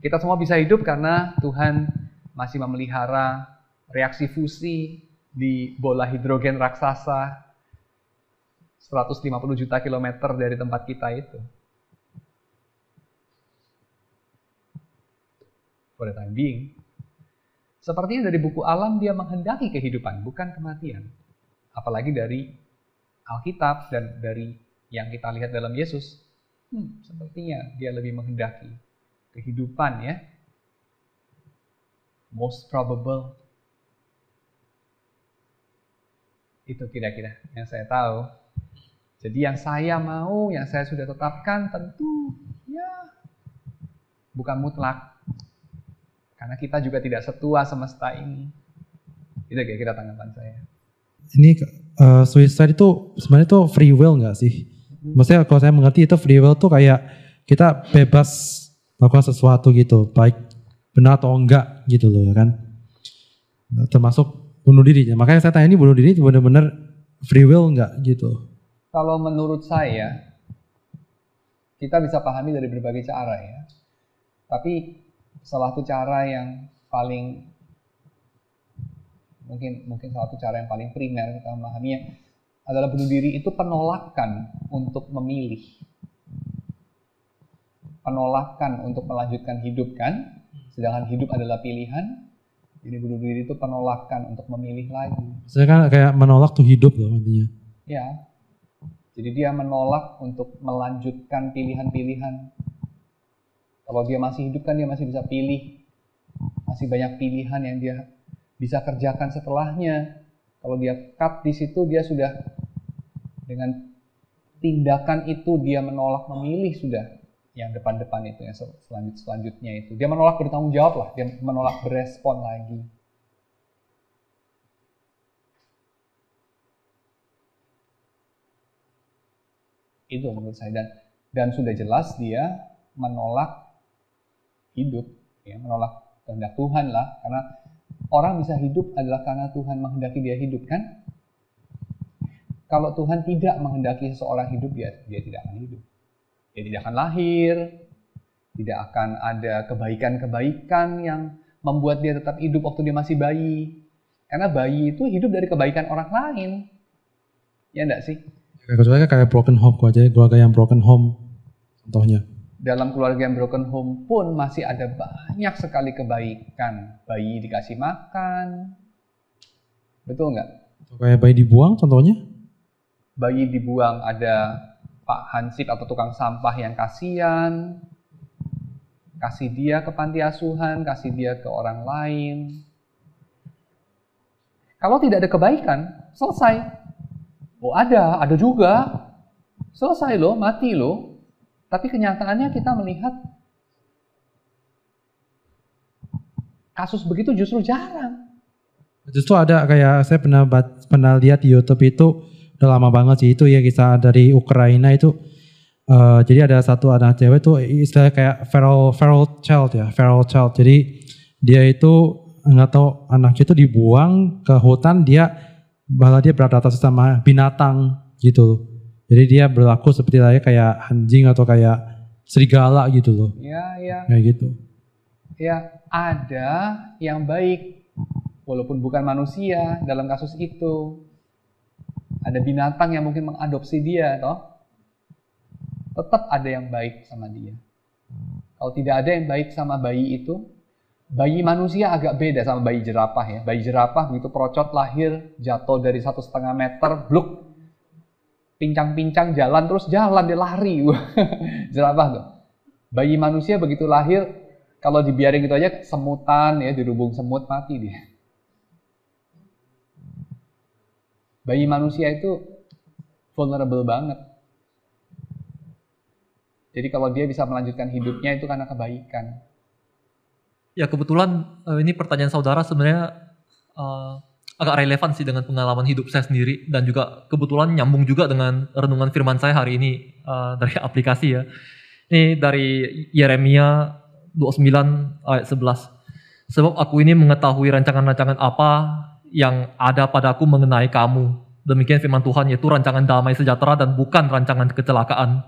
Kita semua bisa hidup karena Tuhan masih memelihara reaksi fusi di bola hidrogen raksasa 150 juta kilometer dari tempat kita itu. For the time being. Sepertinya dari buku alam dia menghendaki kehidupan, bukan kematian. Apalagi dari Alkitab dan dari yang kita lihat dalam Yesus. Sepertinya dia lebih menghendaki kehidupan ya. Most probable. Itu kira-kira yang saya tahu. Jadi yang saya mau, yang saya sudah tetapkan tentu ya bukan mutlak. Karena kita juga tidak setua semesta ini. Itu kira-kira tanggapan saya. Ini suicide itu sebenarnya itu free will nggak sih? Maksudnya kalau saya mengerti itu free will tuh kayak kita bebas melakukan sesuatu gitu, baik benar atau enggak gitu loh ya kan. Termasuk bunuh diri. Makanya saya tanya ini bunuh diri benar-benar free will nggak gitu? Kalau menurut saya, kita bisa pahami dari berbagai cara ya. Tapi salah satu cara yang paling mungkin salah satu cara yang paling primer kita memahaminya adalah bunuh diri itu penolakan untuk memilih. Penolakan untuk melanjutkan hidup kan, sedangkan hidup adalah pilihan. Jadi bunuh diri itu penolakan untuk memilih lagi. Saya kan kayak menolak tuh hidup loh intinya. Ya. Jadi dia menolak untuk melanjutkan pilihan-pilihan. Kalau dia masih hidup kan dia masih bisa pilih. Masih banyak pilihan yang dia bisa kerjakan setelahnya. Kalau dia cut di situ dia sudah dengan tindakan itu dia menolak memilih sudah. Yang depan-depan itu, yang selanjutnya itu. Dia menolak bertanggung jawab lah. Dia menolak berespon lagi. Itu menurut saya dan sudah jelas dia menolak hidup, ya, menolak kehendak Tuhan lah, karena orang bisa hidup adalah karena Tuhan menghendaki dia hidup kan? Kalau Tuhan tidak menghendaki seseorang hidup, dia tidak akan hidup. Dia tidak akan lahir, tidak akan ada kebaikan-kebaikan yang membuat dia tetap hidup waktu dia masih bayi. Karena bayi itu hidup dari kebaikan orang lain. Ya enggak sih? Kecuali kayak broken home aja, keluarga yang broken home contohnya. Dalam keluarga yang broken home pun masih ada banyak sekali kebaikan. Bayi dikasih makan. Betul nggak? Kayak bayi dibuang contohnya? Bayi dibuang, ada Pak Hansip atau tukang sampah yang kasihan. Kasih dia ke panti asuhan, kasih dia ke orang lain. Kalau tidak ada kebaikan, selesai. Oh ada juga. Selesai loh, mati loh. Tapi kenyataannya kita melihat kasus begitu justru jarang. Justru ada kayak saya pernah lihat di YouTube itu udah lama banget sih, itu ya kisah dari Ukraina itu. Jadi ada satu anak cewek tuh istilahnya kayak feral child. Jadi dia itu nggak tahu anaknya itu dibuang ke hutan, malah dia beradaptasi sama binatang gitu. Jadi dia berlaku seperti kayak anjing atau kayak serigala gitu loh. Iya. Kayak gitu. Ya, ada yang baik walaupun bukan manusia dalam kasus itu. Ada binatang yang mungkin mengadopsi dia, toh. Tetap ada yang baik sama dia. Kalau tidak ada yang baik sama bayi itu, bayi manusia agak beda sama bayi jerapah ya. Bayi jerapah begitu procot lahir, jatuh dari 1,5 meter, bluk, pincang-pincang jalan, terus jalan dia lari. Jerapah tuh. Bayi manusia begitu lahir, kalau dibiarin gitu aja semutan ya, dirubung semut mati dia. Bayi manusia itu vulnerable banget. Jadi kalau dia bisa melanjutkan hidupnya itu karena kebaikan. Ya kebetulan ini pertanyaan saudara sebenarnya agak relevan sih dengan pengalaman hidup saya sendiri, dan juga kebetulan nyambung juga dengan renungan firman saya hari ini dari aplikasi ya. Ini dari Yeremia 29 ayat 11. Sebab aku ini mengetahui rancangan-rancangan apa yang ada padaku mengenai kamu. Demikian firman Tuhan, yaitu rancangan damai sejahtera dan bukan rancangan kecelakaan,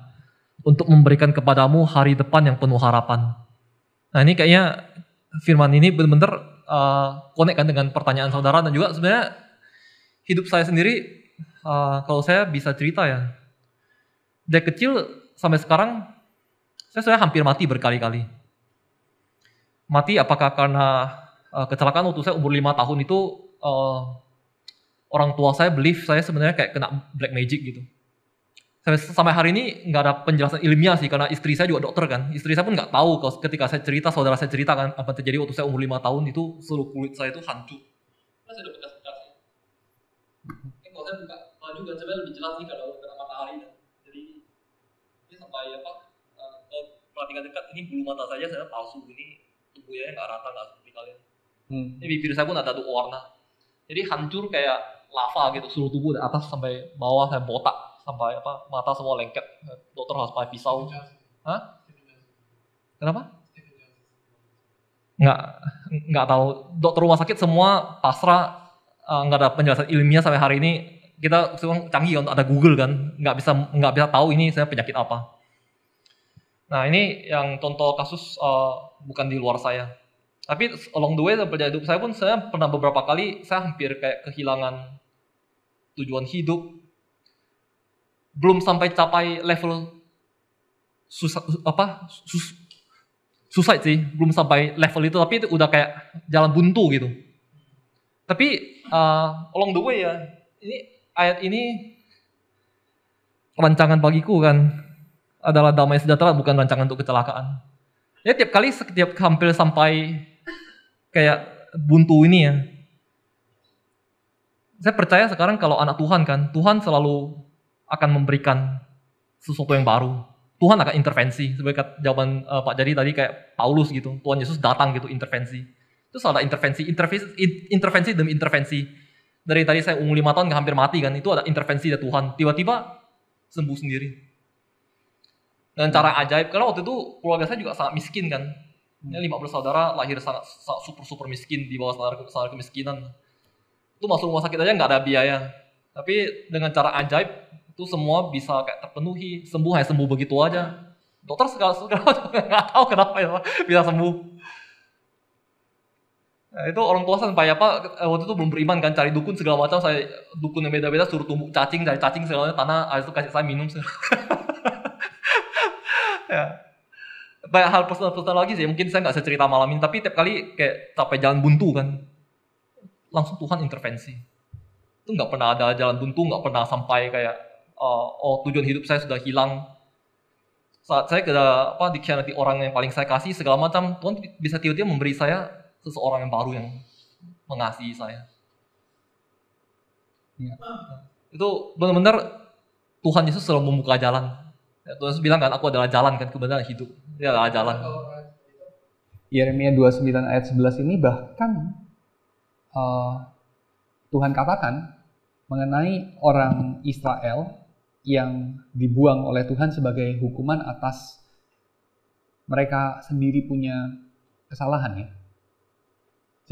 untuk memberikan kepadamu hari depan yang penuh harapan. Nah ini kayaknya firman ini benar-benar connect kan dengan pertanyaan saudara, dan juga sebenarnya hidup saya sendiri, kalau saya bisa cerita ya, dari kecil sampai sekarang saya hampir mati berkali-kali. Mati apakah karena kecelakaan waktu saya umur 5 tahun itu, orang tua saya believe saya sebenarnya kayak kena black magic gitu. Sampai hari ini nggak ada penjelasan ilmiah sih, karena istri saya juga dokter kan. Istri saya pun nggak tahu kalau ketika saya cerita, saudara saya cerita kan apa terjadi waktu saya umur 5 tahun itu seluruh kulit saya itu hancur. Saya udah bekas-bekas. Kalau saya buka baju kan sebenarnya lebih jelas nih kalau kena matahari kan. Jadi ini sampai perhatikan dekat, ini bulu mata saya palsu, ini tubuhnya nggak rata, nggak seperti kalian. Ini bibir saya pun ada 2 warna. Jadi hancur kayak lava gitu, seluruh tubuh dari atas sampai bawah saya botak. Sampai mata semua lengket, dokter harus pakai pisau. Hah? Kenapa? Nggak tahu. Dokter rumah sakit semua pasrah, nggak ada penjelasan ilmiah sampai hari ini. Kita canggih untuk ada Google kan, nggak bisa tahu ini saya penyakit apa. Nah ini yang contoh kasus bukan di luar saya. Tapi along the way dalam perjalanan hidup saya pun, saya pernah beberapa kali saya hampir kayak kehilangan tujuan hidup. Belum sampai capai level suicide sih, belum sampai level itu, tapi itu udah kayak jalan buntu gitu. Tapi along the way ya, ini ayat ini rancangan bagiku kan adalah damai sejahtera, bukan rancangan untuk kecelakaan. Ya setiap hampir sampai kayak buntu ini ya, saya percaya sekarang kalau anak Tuhan kan, Tuhan selalu akan memberikan sesuatu yang baru. Tuhan akan intervensi. Sebagai jawaban Pak Jadi tadi kayak Paulus gitu. Tuhan Yesus datang gitu intervensi. Itu ada intervensi demi intervensi. Dari tadi saya umur 5 tahun gak hampir mati kan. Itu ada intervensi dari Tuhan. Tiba-tiba sembuh sendiri. Dan cara ajaib. Karena waktu itu keluarga saya juga sangat miskin kan. 15 saudara lahir sangat super miskin di bawah standar kemiskinan. Itu masuk rumah sakit aja gak ada biaya. Tapi dengan cara ajaib itu semua bisa kayak terpenuhi, sembuh begitu aja. Dokter segala nggak tahu kenapa ya bisa sembuh. Nah, itu orang tua sampai waktu itu belum beriman kan, cari dukun segala macam, saya dukun yang beda-beda, suruh tumbuk cacing, cari cacing segalanya tanah, habis itu kasih saya minum. Ya. Banyak hal personal lagi sih, mungkin saya nggak bisa cerita malam ini, tapi tiap kali kayak sampai jalan buntu kan, langsung Tuhan intervensi. Itu nggak pernah ada jalan buntu, nggak pernah sampai kayak tujuan hidup saya sudah hilang. Saat saya dikhianati orang yang paling saya kasih segala macam, Tuhan bisa tiba-tiba memberi saya seseorang yang baru yang mengasihi saya. Ya. Itu benar-benar Tuhan Yesus selalu membuka jalan. Ya, Tuhan Yesus bilang kan, aku adalah jalan kan, kebenaran hidup. Dia adalah jalan. Yeremia 29 ayat 11 ini bahkan Tuhan katakan mengenai orang Israel yang dibuang oleh Tuhan sebagai hukuman atas mereka sendiri punya kesalahan ya.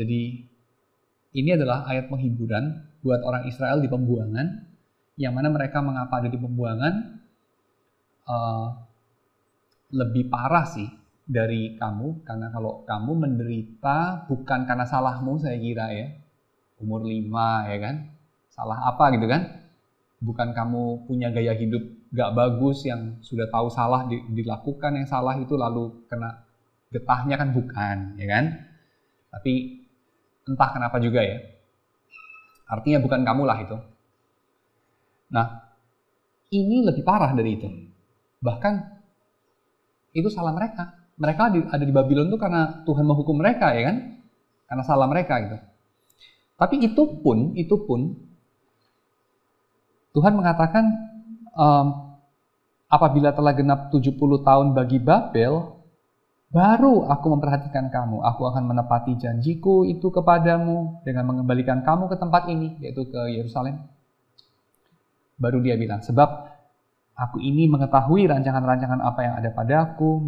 Jadi ini adalah ayat penghiburan buat orang Israel di pembuangan, yang mana mereka mengapa ada di pembuangan lebih parah sih dari kamu, karena kalau kamu menderita bukan karena salahmu saya kira ya, umur 5 ya kan, salah apa gitu kan, bukan kamu punya gaya hidup gak bagus yang sudah tahu salah dilakukan yang salah itu lalu kena getahnya kan, bukan ya kan, tapi entah kenapa juga ya, artinya bukan kamulah itu. Nah ini lebih parah dari itu, bahkan itu salah mereka. Mereka ada di Babylon tuh karena Tuhan menghukum mereka ya kan, karena salah mereka gitu. Tapi itu pun Tuhan mengatakan apabila telah genap 70 tahun bagi Babel, baru aku memperhatikan kamu. Aku akan menepati janjiku itu kepadamu dengan mengembalikan kamu ke tempat ini, yaitu ke Yerusalem. Baru dia bilang, sebab aku ini mengetahui rancangan-rancangan apa yang ada padaku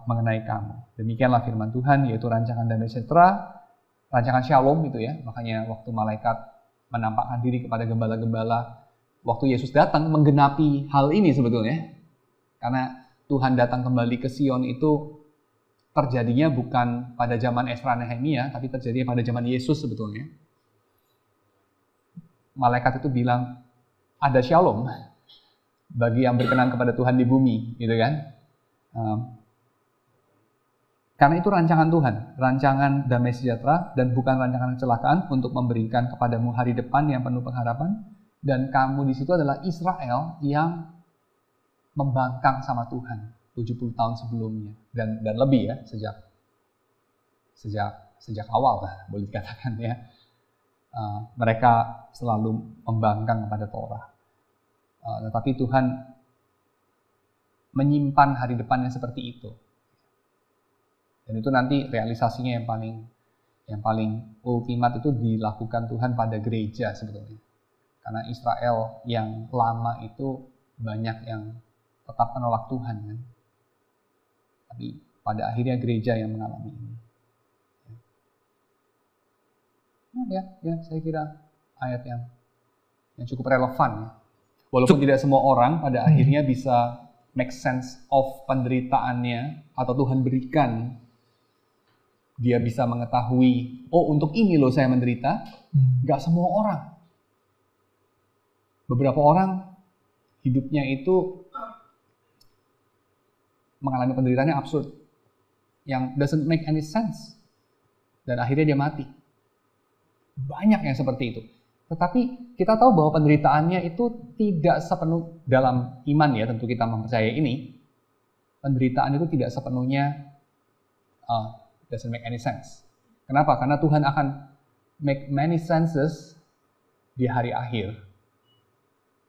mengenai kamu. Demikianlah firman Tuhan, yaitu rancangan damai sejahtera, rancangan shalom itu ya. Makanya waktu malaikat menampakkan diri kepada gembala-gembala, waktu Yesus datang menggenapi hal ini sebetulnya. Karena Tuhan datang kembali ke Sion itu terjadinya bukan pada zaman Ezra Nehemia, tapi terjadinya pada zaman Yesus sebetulnya. Malaikat itu bilang, ada shalom bagi yang berkenan kepada Tuhan di bumi, gitu kan? Karena itu rancangan Tuhan, rancangan damai sejahtera dan bukan rancangan kecelakaan untuk memberikan kepadamu hari depan yang penuh pengharapan. Dan kamu di situ adalah Israel yang membangkang sama Tuhan 70 tahun sebelumnya dan lebih ya, sejak awal lah boleh dikatakan ya. Mereka selalu membangkang kepada Torah. Tetapi Tuhan menyimpan hari depannya seperti itu. Dan itu nanti realisasinya yang paling ultimat itu dilakukan Tuhan pada gereja sebetulnya. Karena Israel yang lama itu banyak yang tetap menolak Tuhan kan. Tapi pada akhirnya gereja yang mengalami ini. Ya, saya kira ayat yang cukup relevan ya. Walaupun tidak semua orang pada akhirnya bisa make sense of penderitaannya, atau Tuhan berikan dia bisa mengetahui, oh untuk ini loh saya menderita. Gak semua orang. Beberapa orang hidupnya itu mengalami penderitaan yang absurd, yang doesn't make any sense, dan akhirnya dia mati. Banyak yang seperti itu. Tetapi kita tahu bahwa penderitaannya itu tidak sepenuh dalam iman ya, tentu kita mempercayai ini. Penderitaan itu tidak sepenuhnya doesn't make any sense. Kenapa? Karena Tuhan akan make many senses di hari akhir.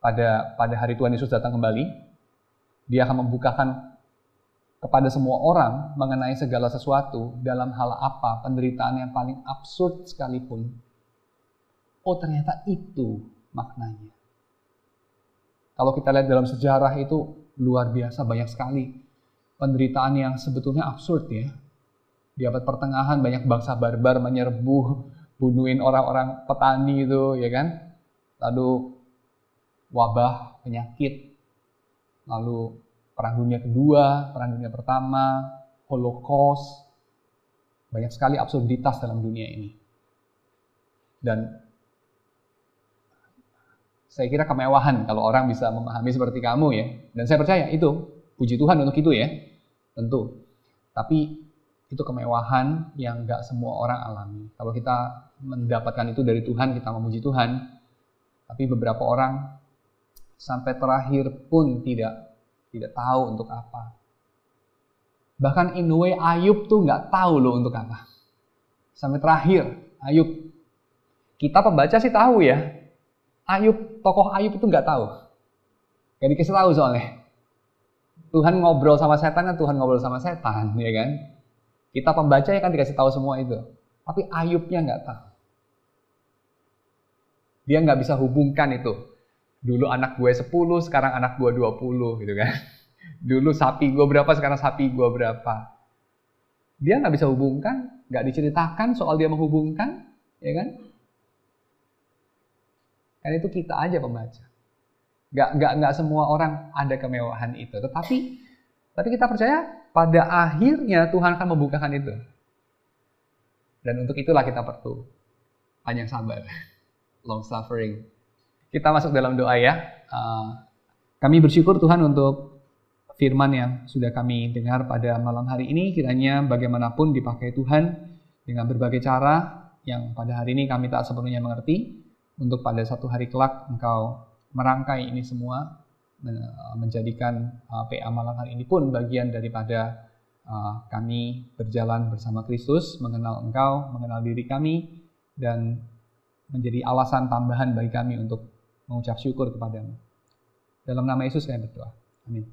Pada hari Tuhan Yesus datang kembali, dia akan membukakan kepada semua orang mengenai segala sesuatu dalam hal apa, penderitaan yang paling absurd sekalipun. Oh ternyata itu maknanya. Kalau kita lihat dalam sejarah itu luar biasa banyak sekali penderitaan yang sebetulnya absurd ya. Di abad pertengahan banyak bangsa barbar menyerbu, bunuhin orang-orang petani itu ya kan. Lalu wabah, penyakit, lalu Perang Dunia Kedua, Perang Dunia Pertama, Holocaust. Banyak sekali absurditas dalam dunia ini. Dan saya kira kemewahan kalau orang bisa memahami seperti kamu ya. Dan saya percaya itu, puji Tuhan untuk itu ya, tentu. Tapi itu kemewahan yang gak semua orang alami. Kalau kita mendapatkan itu dari Tuhan, kita memuji Tuhan. Tapi beberapa orang sampai terakhir pun tidak tahu untuk apa. Bahkan in a way Ayub tuh gak tahu loh untuk apa. Sampai terakhir, Ayub. Kita pembaca sih tahu ya. Ayub, tokoh Ayub itu nggak tahu. Gak dikasih tahu soalnya. Tuhan ngobrol sama setan kan Tuhan ngobrol sama setan, ya kan? Kita pembaca ya kan dikasih tahu semua itu. Tapi Ayubnya nggak tahu. Dia nggak bisa hubungkan itu. Dulu anak gue 10, sekarang anak gue 20 gitu kan. Dulu sapi gue berapa, sekarang sapi gue berapa. Dia nggak bisa hubungkan, nggak diceritakan soal dia menghubungkan, ya kan? Kan itu kita aja pembaca. Nggak semua orang ada kemewahan itu. Tetapi kita percaya pada akhirnya Tuhan akan membukakan itu. Dan untuk itulah kita perlu panjang sabar, long suffering. Kita masuk dalam doa ya. Kami bersyukur Tuhan untuk firman yang sudah kami dengar pada malam hari ini. Kiranya bagaimanapun dipakai Tuhan dengan berbagai cara yang pada hari ini kami tak sepenuhnya mengerti. Untuk pada satu hari kelak Engkau merangkai ini semua, menjadikan PA malam hari ini pun bagian daripada kami berjalan bersama Kristus, mengenal Engkau, mengenal diri kami, dan menjadi alasan tambahan bagi kami untuk mengucap syukur kepadamu. Dalam nama Yesus kami berdoa. Amin.